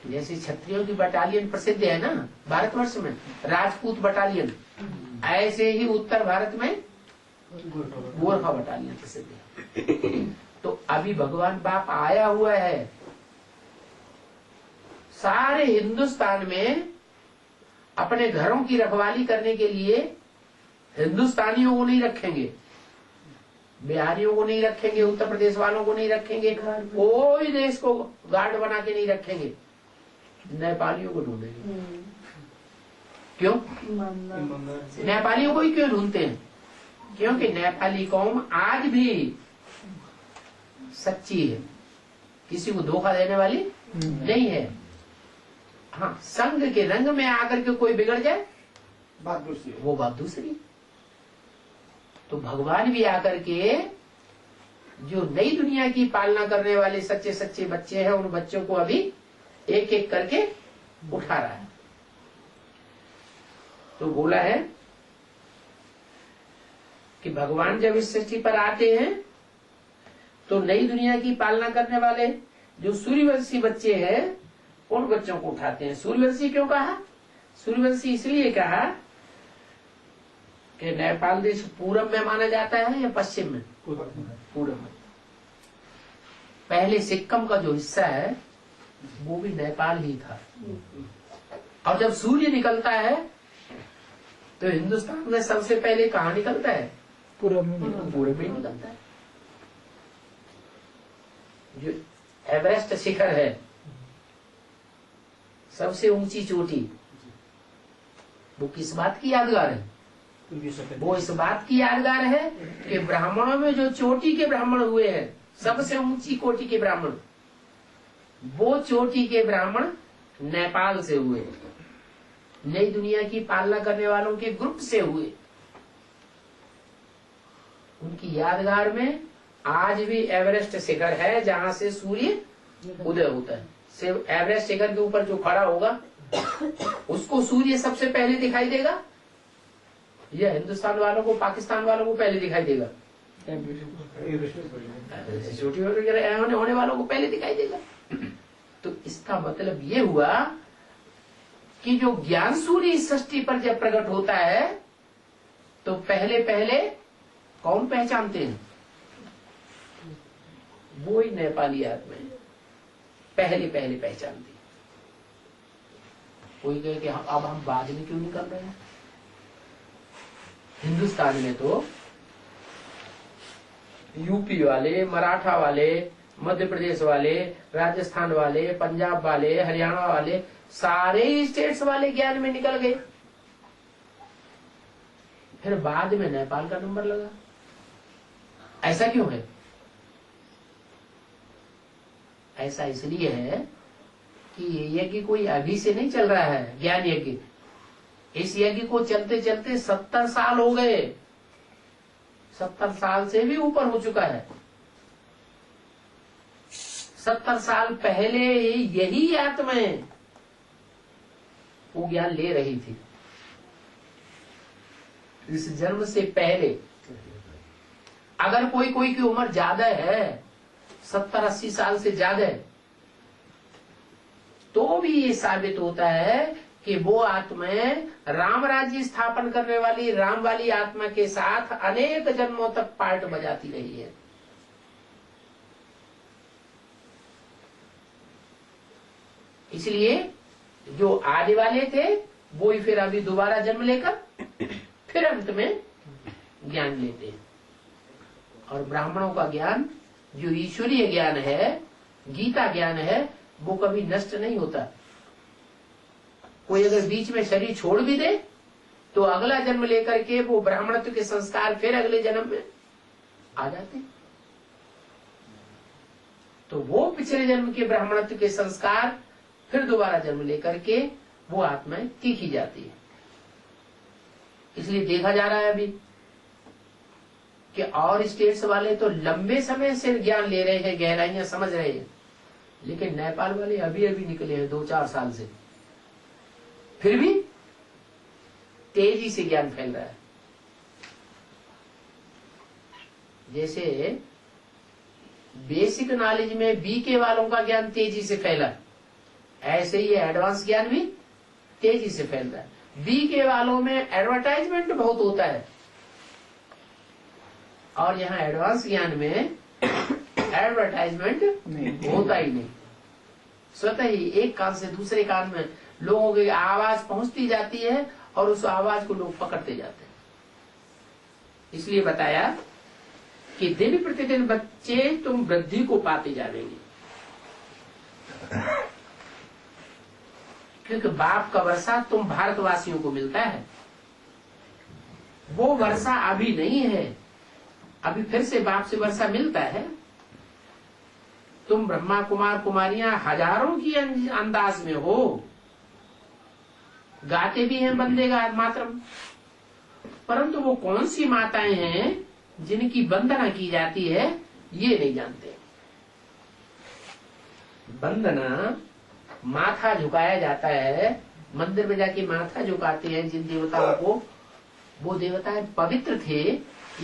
जैसे क्षत्रियों की बटालियन प्रसिद्ध है ना भारतवर्ष में, राजपूत बटालियन, ऐसे ही उत्तर भारत में गोरखा बटालियन प्रसिद्ध है। तो अभी भगवान बाप आया हुआ है, सारे हिंदुस्तान में अपने घरों की रखवाली करने के लिए हिंदुस्तानियों को नहीं रखेंगे, बिहारियों को नहीं रखेंगे, उत्तर प्रदेश वालों को नहीं रखेंगे, कोई देश को गार्ड बना के नहीं रखेंगे, नेपालियों को ढूंढेंगे। क्यों? नेपालियों को ही क्यों ढूंढते हैं? क्योंकि नेपाली कौम आज भी सच्ची है, किसी को धोखा देने वाली नहीं है। हाँ, संघ के रंग में आकर के कोई बिगड़ जाए बात दूसरी, वो बात दूसरी। तो भगवान भी आकर के जो नई दुनिया की पालना करने वाले सच्चे सच्चे बच्चे हैं, उन बच्चों को अभी एक एक करके उठा रहा है। तो बोला है कि भगवान जब इस सृष्टि पर आते हैं तो नई दुनिया की पालना करने वाले जो सूर्यवंशी बच्चे हैं, उन बच्चों को उठाते हैं। सूर्यवंशी क्यों कहा? सूर्यवंशी इसलिए कहा कि नेपाल देश पूरब में माना जाता है या पश्चिम में? पूरब में। पहले सिक्किम का जो हिस्सा है वो भी नेपाल ही था, और जब सूर्य निकलता है तो हिंदुस्तान में सबसे पहले कहाँ निकलता है? पूरब में निकलता है। जो एवरेस्ट शिखर है, सबसे ऊंची चोटी, वो किस बात की यादगार है? वो इस बात की यादगार है कि ब्राह्मणों में जो चोटी के ब्राह्मण हुए हैं, सबसे ऊंची कोटि के ब्राह्मण, वो चोटी के ब्राह्मण नेपाल से हुए, नई दुनिया की पालना करने वालों के ग्रुप से हुए। उनकी यादगार में आज भी एवरेस्ट शिखर है, जहां से सूर्य उदय होता है। सिर्फ एवरेस्ट शिखर के ऊपर जो खड़ा होगा उसको सूर्य सबसे पहले दिखाई देगा, या हिंदुस्तान वालों को, पाकिस्तान वालों को पहले दिखाई देगा? छोटी होने वालों को पहले दिखाई देगा। तो इसका मतलब ये हुआ कि जो ज्ञान सूर्य इस सृष्टि पर जब प्रकट होता है तो पहले पहले कौन पहचानते हैं? वो ही नेपाली आत्मा पहले पहले पहचानती। कोई कहे कि अब हम बाद में क्यों निकल रहे हैं? हिंदुस्तान में तो यूपी वाले, मराठा वाले, मध्य प्रदेश वाले, राजस्थान वाले, पंजाब वाले, हरियाणा वाले, सारे ही स्टेट्स वाले ज्ञान में निकल गए। फिर बाद में नेपाल का नंबर लगा। ऐसा क्यों है? ऐसा इसलिए है कि ये यज्ञ कोई अभी से नहीं चल रहा है, ज्ञान यज्ञ। इस यज्ञ को चलते चलते 70 साल हो गए, 70 साल से भी ऊपर हो चुका है। 70 साल पहले यही आत्माएं वो ज्ञान ले रही थी। इस जन्म से पहले अगर कोई की उम्र ज्यादा है, 70-80 साल से ज्यादा है, तो भी ये साबित होता है कि वो आत्माएं राम राज्य स्थापन करने वाली राम वाली आत्मा के साथ अनेक जन्मों तक पार्ट बजाती रही है। इसलिए जो आने वाले थे वो ही फिर अभी दोबारा जन्म लेकर फिर अंत में ज्ञान लेते हैं। और ब्राह्मणों का ज्ञान जो ईश्वरीय ज्ञान है, गीता ज्ञान है, वो कभी नष्ट नहीं होता। कोई अगर बीच में शरीर छोड़ भी दे तो अगला जन्म लेकर के वो ब्राह्मणत्व के संस्कार फिर अगले जन्म में आ जाते हैं। तो वो पिछले जन्म के ब्राह्मणत्व के संस्कार फिर दोबारा जन्म लेकर के वो आत्माएं तीखी जाती है। इसलिए देखा जा रहा है अभी कि और स्टेट्स वाले तो लंबे समय से ज्ञान ले रहे हैं, गहराइयां समझ रहे हैं, लेकिन नेपाल वाले अभी अभी निकले हैं 2-4 साल से, फिर भी तेजी से ज्ञान फैल रहा है। जैसे बेसिक नॉलेज में बीके वालों का ज्ञान तेजी से फैला, ऐसे ही एडवांस ज्ञान भी तेजी से फैल रहा है। बीके वालों में एडवर्टाइजमेंट बहुत होता है और यहाँ एडवांस ज्ञान में एडवर्टाइजमेंट होता ही नहीं। स्वतः ही एक कान से दूसरे कान में लोगों की आवाज पहुंचती जाती है और उस आवाज को लोग पकड़ते जाते हैं। इसलिए बताया कि दिन प्रतिदिन बच्चे तुम वृद्धि को पाते जाएंगे, क्योंकि बाप का वर्षा तुम भारतवासियों को मिलता है। वो वर्षा अभी नहीं है, अभी फिर से बाप से वर्षा मिलता है। तुम ब्रह्मा कुमार कुमारियां हजारों की अंदाज में हो, गाते भी हैं वंदे मातरम, परंतु वो कौन सी माताएं हैं जिनकी वंदना की जाती है ये नहीं जानते। वंदना माथा झुकाया जाता है, मंदिर में जाके माथा झुकाते हैं जिन देवताओं को, वो देवताएं पवित्र थे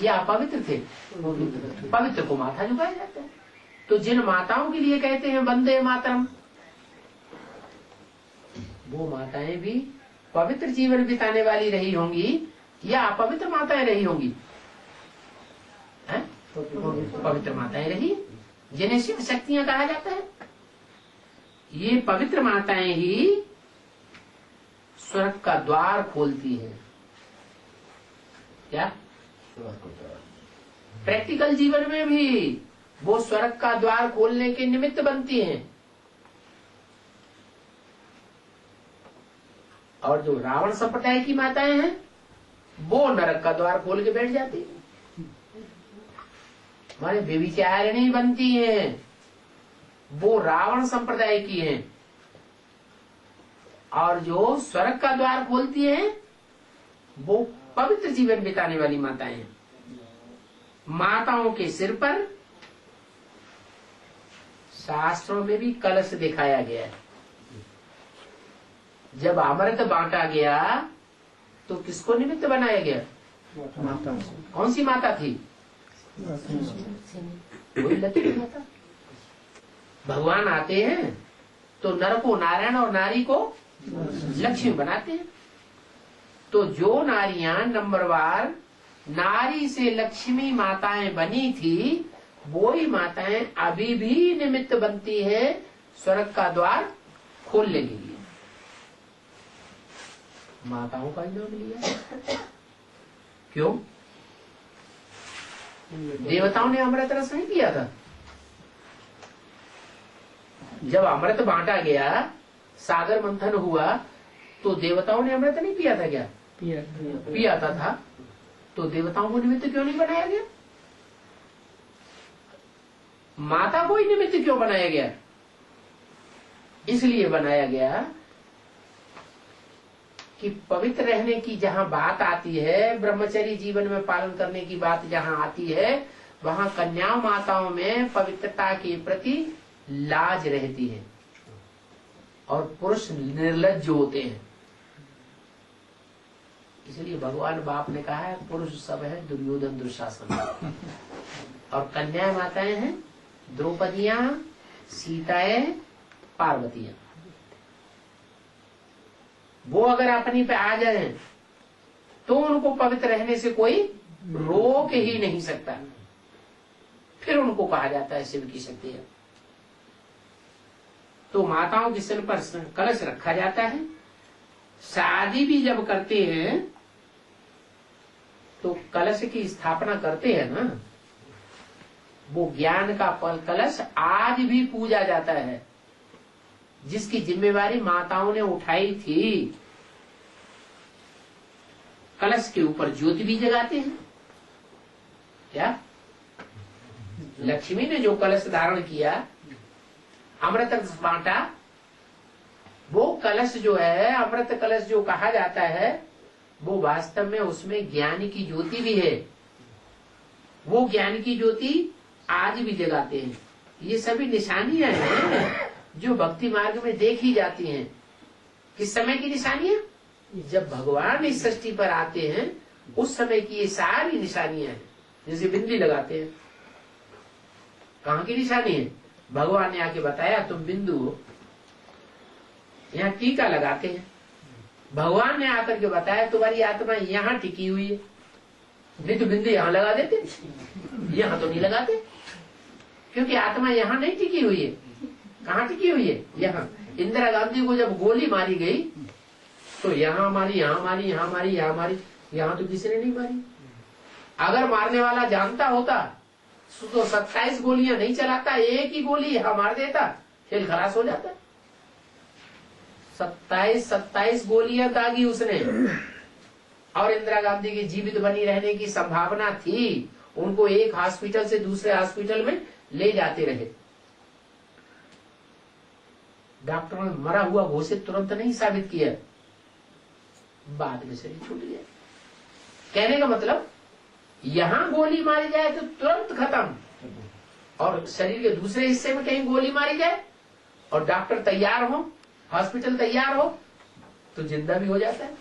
या अपवित्र थे? पवित्र को माथा झुकाया जाता है। तो जिन माताओं के लिए कहते हैं वंदे मातरम, वो माताएं भी पवित्र जीवन बिताने वाली रही होंगी या अपवित्र माताएं रही होंगी? पवित्र माताएं रही, जिन्हें शिव शक्तियां कहा जाता है। ये पवित्र माताएं ही स्वर्ग का द्वार खोलती हैं। क्या प्रैक्टिकल जीवन में भी वो स्वर्ग का द्वार खोलने के निमित्त बनती हैं। और जो रावण संप्रदाय की माताएं हैं वो नरक का द्वार खोल के बैठ जाती हैं, हमारे व्यभिचारिणी बनती हैं, वो रावण संप्रदाय की हैं। और जो स्वर्ग का द्वार खोलती हैं वो पवित्र जीवन बिताने वाली माताएं हैं। माताओं के सिर पर शास्त्रों में भी कलश दिखाया गया है। जब अमृत बांटा गया तो किसको निमित्त बनाया गया? माता। कौन सी माता थी? वही लक्ष्मी माता। भगवान आते हैं तो नर को नारायण और नारी को लक्ष्मी बनाते हैं। तो जो नारियां नंबरवार नारी से लक्ष्मी माताएं बनी थी, वो ही माताएं अभी भी निमित्त बनती है स्वर्ग का द्वार खोलने के लिए। माताओं का ही नाम लिया। क्यों? देवताओं ने अमृत रस नहीं पिया था। जब अमृत बांटा गया, सागर मंथन हुआ, तो देवताओं ने अमृत नहीं पिया था क्या? पिया था। तो देवताओं को निमित्त क्यों नहीं बनाया गया? माता को ही निमित्त क्यों बनाया गया? इसलिए बनाया गया कि पवित्र रहने की जहां बात आती है, ब्रह्मचर्य जीवन में पालन करने की बात जहां आती है, वहां कन्या माताओं में पवित्रता के प्रति लाज रहती है और पुरुष निर्लज्ज होते हैं। इसलिए भगवान बाप ने कहा है पुरुष सब है दुर्योधन दुशासन, और कन्या माताएं हैं द्रौपदियां, सीताएं, पार्वतियां। वो अगर अपनी पे आ जाए तो उनको पवित्र रहने से कोई रोक ही नहीं सकता। फिर उनको कहा जाता है शिव की शक्ति है। तो माताओं के सिर पर कलश रखा जाता है। शादी भी जब करते हैं तो कलश की स्थापना करते हैं ना, वो ज्ञान का कलश आज भी पूजा जाता है, जिसकी जिम्मेवारी माताओं ने उठाई थी। कलश के ऊपर ज्योति भी जगाते हैं। क्या लक्ष्मी ने जो कलश धारण किया, अमृत रस बांटा, वो कलश जो है, अमृत कलश जो कहा जाता है, वो वास्तव में उसमें ज्ञान की ज्योति भी है। वो ज्ञान की ज्योति आज भी जगाते हैं। ये सभी निशानियां हैं जो भक्ति मार्ग में देखी जाती हैं। किस समय की निशानियां? जब भगवान इस सृष्टि पर आते हैं उस समय की ये सारी निशानियां हैं। जैसे बिंदी लगाते हैं, कहाँ की निशानी है? भगवान ने आके बताया तुम बिंदु हो। यहाँ टीका लगाते हैं, भगवान ने आकर के बताया तुम्हारी आत्मा यहाँ टिकी हुई है। नहीं तो बिंदु यहाँ लगा देते, यहाँ तो नहीं लगाते, क्योंकि आत्मा यहाँ नहीं टिकी हुई है। कहाँ टिकी हुई है? यहाँ। इंदिरा गांधी को जब गोली मारी गई तो यहाँ मारी, यहाँ मारी, यहाँ मारी, यहाँ मारी, यहाँ तो किसी ने नहीं मारी। अगर मारने वाला जानता होता तो 27 गोलियां नहीं चलाता, एक ही गोली यहाँ मार देता, खेल खलास हो जाता। 27 गोलियां दागी उसने, और इंदिरा गांधी की जीवित बनी रहने की संभावना थी। उनको एक हॉस्पिटल से दूसरे हॉस्पिटल में ले जाते रहे। डॉक्टरों ने मरा हुआ घोषित तुरंत नहीं साबित किया, बाद में शरीर छूट गया। कहने का मतलब यहां गोली मारी जाए तो तुरंत खत्म, और शरीर के दूसरे हिस्से में कहीं गोली मारी जाए और डॉक्टर तैयार हो, हॉस्पिटल तैयार हो, तो जिंदा भी हो जाता है।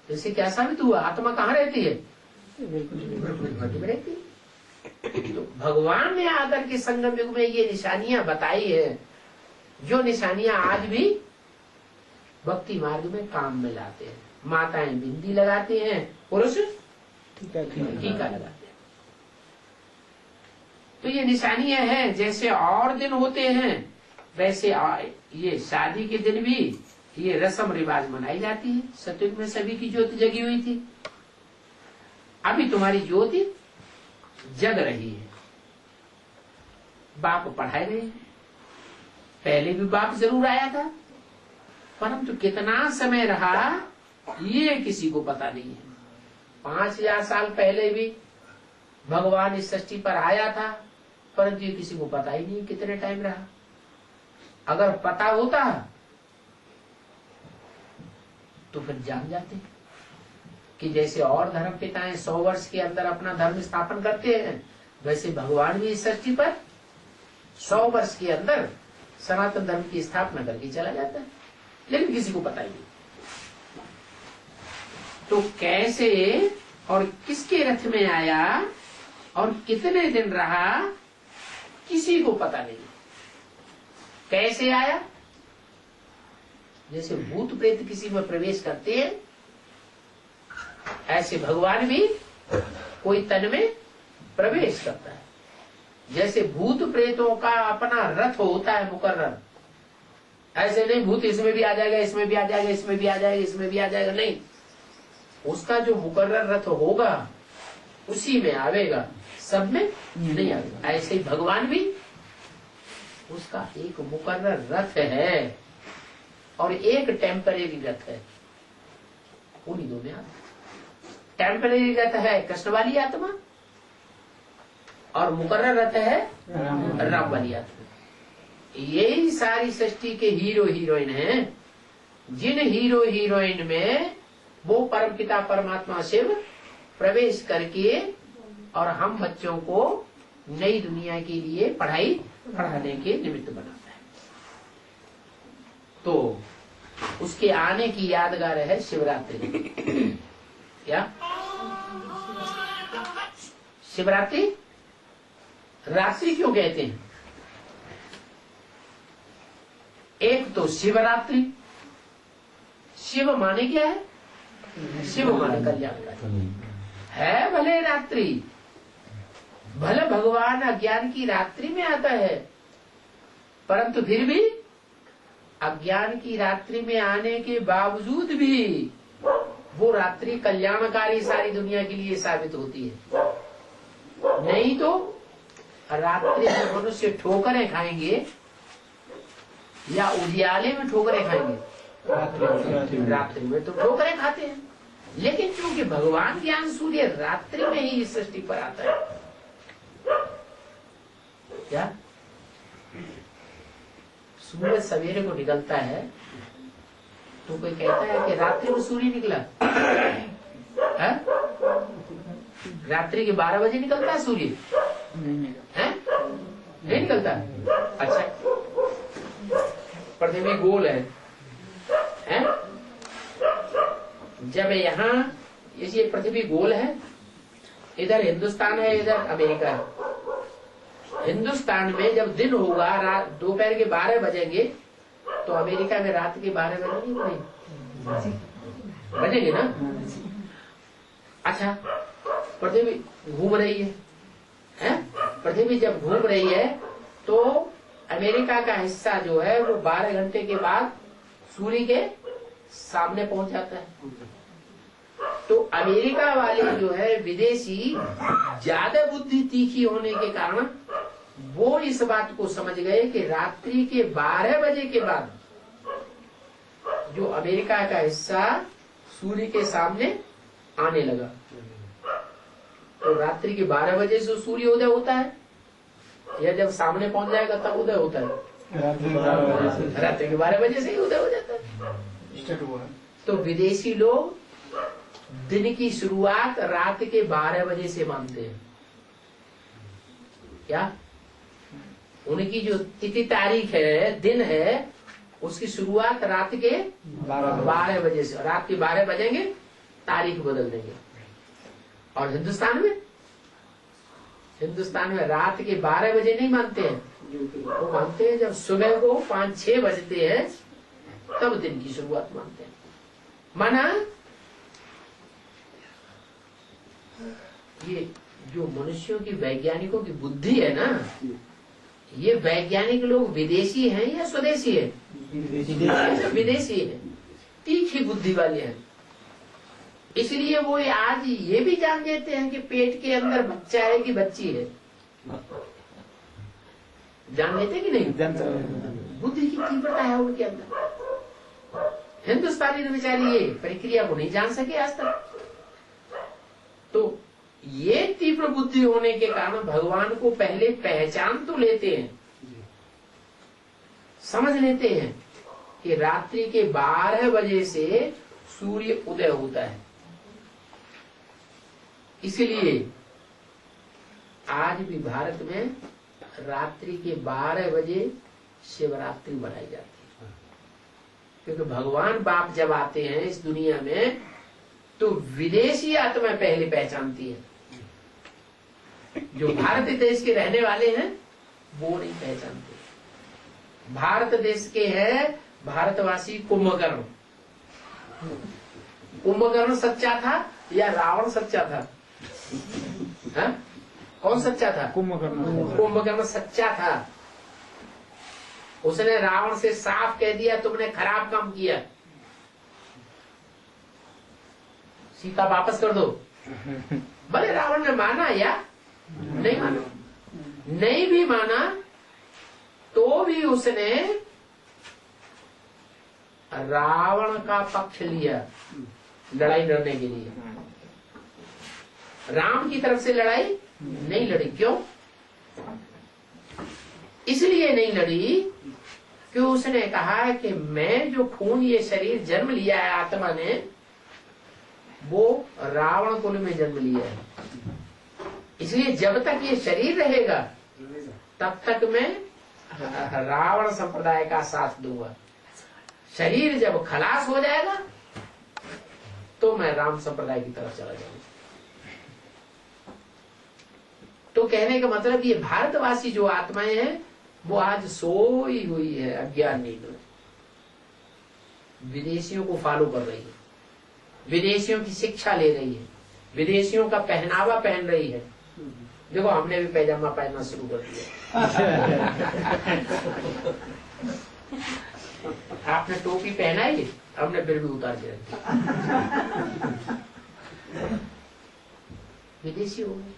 इससे क्या साबित हुआ? आत्मा कहाँ रहती है? घट में रहती है। तो भगवान ने आकर के संगम युग में ये निशानियां बताई है, जो निशानियां आज भी भक्ति मार्ग में काम में लाते हैं। माताएं बिंदी लगाती हैं, पुरुष टीका लगाते हैं। तो ये निशानियां हैं। जैसे और दिन होते हैं वैसे ये शादी के दिन भी ये रस्म रिवाज मनाई जाती है। सतयुग में सभी की ज्योति जगी हुई थी, अभी तुम्हारी ज्योति जग रही है। बाप पढ़ाए गए, पहले भी बाप जरूर आया था, परंतु कितना समय रहा ये किसी को पता नहीं है। 5000 साल पहले भी भगवान इस सृष्टि पर आया था, परंतु ये किसी को पता ही नहीं कितने टाइम रहा। अगर पता होता तो फिर जान जाते कि जैसे और धर्म पिताएं 100 वर्ष के अंदर अपना धर्म स्थापन करते हैं, वैसे भगवान भी इस सृष्टि पर 100 वर्ष के अंदर सनातन धर्म की स्थापना करके चला जाता है, लेकिन किसी को पता ही नहीं। तो कैसे और किसके रथ में आया और कितने दिन रहा किसी को पता नहीं। कैसे आया? जैसे भूत प्रेत किसी में प्रवेश करते हैं, ऐसे भगवान भी कोई तन में प्रवेश करता है। जैसे भूत प्रेतों का अपना रथ होता है मुकर्रर, ऐसे नहीं भूत इसमें भी आ जाएगा, इसमें भी आ जाएगा, इसमें भी आ जाएगा, इसमें भी आ जाएगा, नहीं। उसका जो मुकर्रर रथ होगा उसी में आवेगा, सब में नहीं आवेगा। ऐसे ही भगवान भी उसका एक मुकर्रर रथ है और एक टेम्परेरी रथ है, उन्हीं दो में आता। टेम्परेरी रथ है कृष्ण वाली आत्मा और मुकर्रर रथ है राम वाली आत्मा। यही सारी सृष्टि के हीरो हीरोइन हैं। जिन हीरो हीरोइन में वो परमपिता परमात्मा शिव प्रवेश करके और हम बच्चों को नई दुनिया के लिए पढ़ाने के निमित्त बनाता है। तो उसके आने की यादगार है शिवरात्रि। क्या शिवरात्रि रात्रि क्यों कहते हैं? एक तो शिवरात्रि, शिव माने क्या है? शिव माने कल्याणकारी है। भले रात्रि, भले भगवान अज्ञान की रात्रि में आता है, परंतु फिर भी अज्ञान की रात्रि में आने के बावजूद भी वो रात्रि कल्याणकारी सारी दुनिया के लिए साबित होती है। नहीं तो रात्रि में मनुष्य ठोकरें खाएंगे या उजियाले में ठोकरें खाएंगे? रात्रि में तो ठोकरें खाते हैं, लेकिन क्योंकि भगवान ज्ञान सूर्य रात्रि में ही इस सृष्टि पर आता है। क्या सूरज सवेरे को निकलता है तो कोई कहता है कि रात्रि में सूर्य निकला है? रात्रि के 12 बजे निकलता है सूर्य? नहीं निकलता। अच्छा, पृथ्वी गोल है? जब यहाँ ये पृथ्वी गोल है, इधर हिंदुस्तान है, इधर अमेरिका है। हिंदुस्तान में जब दिन होगा, रात दोपहर के 12 बजेंगे, तो अमेरिका में रात के 12 बजेंगे, बजेंगे ना? अच्छा, पृथ्वी घूम रही है? पृथ्वी जब घूम रही है तो अमेरिका का हिस्सा जो है वो 12 घंटे के बाद सूर्य के सामने पहुंच जाता है। तो अमेरिका वाले जो है विदेशी ज्यादा बुद्धि तीखी होने के कारण वो इस बात को समझ गए कि रात्रि के 12 बजे के बाद जो अमेरिका का हिस्सा सूर्य के सामने आने लगा, तो रात्रि के 12 बजे से सूर्य उदय होता है या जब सामने पहुंच जाएगा तब उदय होता है? रात्रि के 12 बजे से ही उदय हो जाता है। तो विदेशी लोग दिन की शुरुआत रात के 12 बजे से मानते हैं। क्या उनकी जो तिथि तारीख है, दिन है, उसकी शुरुआत रात के 12 बजे से, रात के 12 बजेंगे तारीख बदल देंगे। और हिंदुस्तान में रात के 12 बजे नहीं मानते हैं, वो मानते हैं जब सुबह को 5-6 बजते हैं तब दिन की शुरुआत मानते हैं। माना ये जो मनुष्यों की, वैज्ञानिकों की बुद्धि है ना, ये वैज्ञानिक लोग विदेशी हैं या स्वदेशी है? विदेशी है, तीखी बुद्धि वाले हैं। इसलिए वो आज ये भी जान देते हैं कि पेट के अंदर बच्चा है कि बच्ची है। जान लेते कि नहीं? बुद्धि की तीव्रता है उनके अंदर। हिंदुस्तानी तो बेचारी ये प्रक्रिया को नहीं जान सके आज तक। तो ये तीव्र बुद्धि होने के कारण भगवान को पहले पहचान तो लेते हैं, समझ लेते हैं कि रात्रि के 12 बजे से सूर्य उदय होता है। इसलिए आज भी भारत में रात्रि के 12 बजे शिवरात्रि मनाई जाती है, क्योंकि भगवान बाप जब आते हैं इस दुनिया में तो विदेशी आत्मा पहले पहचानती है। जो भारत देश के रहने वाले हैं वो नहीं पहचानते। भारत देश के हैं भारतवासी कुंभकर्ण। कुंभकर्ण सच्चा था या रावण सच्चा था? हा? कौन सच्चा था? कुंभकर्ण सच्चा था। उसने रावण से साफ कह दिया तुमने खराब काम किया, सीता वापस कर दो। भले रावण ने माना या नहीं माना, नहीं भी माना तो भी उसने रावण का पक्ष लिया लड़ाई लड़ने के लिए। राम की तरफ से लड़ाई नहीं लड़ी। क्यों? इसलिए नहीं लड़ी कि उसने कहा कि मैं जो खून ये शरीर जन्म लिया है आत्मा ने, वो रावण कुल में जन्म लिया है। इसलिए जब तक ये शरीर रहेगा तब तक मैं रावण संप्रदाय का साथ दूंगा। शरीर जब खलास हो जाएगा तो मैं राम संप्रदाय की तरफ चला जाऊंगा। तो कहने का मतलब ये भारतवासी जो आत्माएं हैं वो आज सोई हुई है अज्ञान नींद में, विदेशियों को फॉलो कर रही है, विदेशियों की शिक्षा ले रही है, विदेशियों का पहनावा पहन रही है। देखो हमने भी पैजामा पहनना शुरू कर दिया। आपने टोपी पहनाई, हमने फिर भी उतार के रखी। विदेशी हो गए।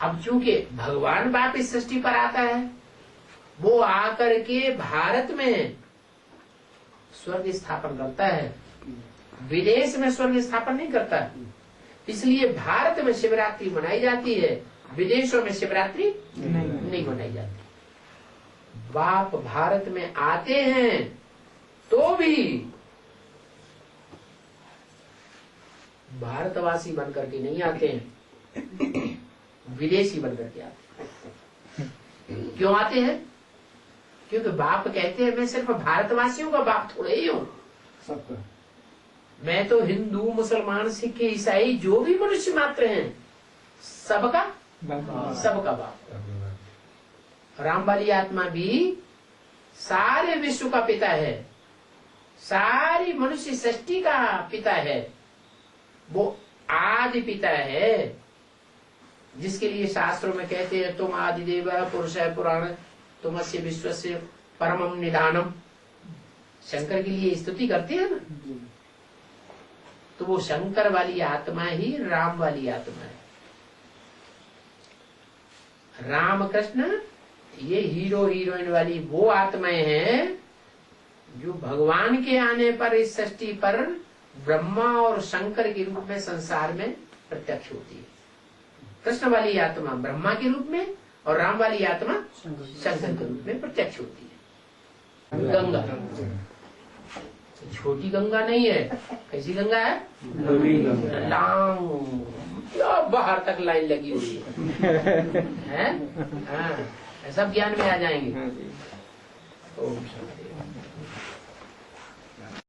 अब चूंकि भगवान बाप इस सृष्टि पर आता है, वो आकर के भारत में स्वर्ग स्थापन करता है, विदेश में स्वर्ग स्थापन नहीं करता। इसलिए भारत में शिवरात्रि मनाई जाती है, विदेशों में शिवरात्रि नहीं मनाई जाती। बाप भारत में आते हैं तो भी भारतवासी बनकर के नहीं आते हैं, विदेशी बनकर के आते हैं। क्यों आते हैं? क्योंकि बाप कहते हैं मैं सिर्फ भारतवासियों का बाप थोड़े ही हूँ, सबका मैं तो हिंदू मुसलमान सिख ईसाई जो भी मनुष्य मात्र हैं सबका सबका बाप। राम वाली आत्मा भी सारे विश्व का पिता है, सारी मनुष्य सृष्टि का पिता है, वो आदि पिता है, जिसके लिए शास्त्रों में कहते हैं तुम आदिदेव पुरुष है पुराण तुमस्य विश्वस्य परमम निधानम। शंकर के लिए स्तुति करते हैं ना, तो वो शंकर वाली आत्मा ही राम वाली आत्मा है। राम कृष्ण ये हीरो हीरोइन वाली वो आत्माएं हैं जो भगवान के आने पर इस सृष्टि पर ब्रह्मा और शंकर के रूप में संसार में प्रत्यक्ष होती है। कृष्ण वाली आत्मा ब्रह्मा के रूप में और राम वाली आत्मा शंकर के रूप में प्रत्यक्ष होती है। गंगा छोटी गंगा नहीं है, कैसी गंगा है? क्या बाहर तक लाइन लगी हुई है, हाँ, सब ज्ञान में आ जाएंगे। ओम शांति।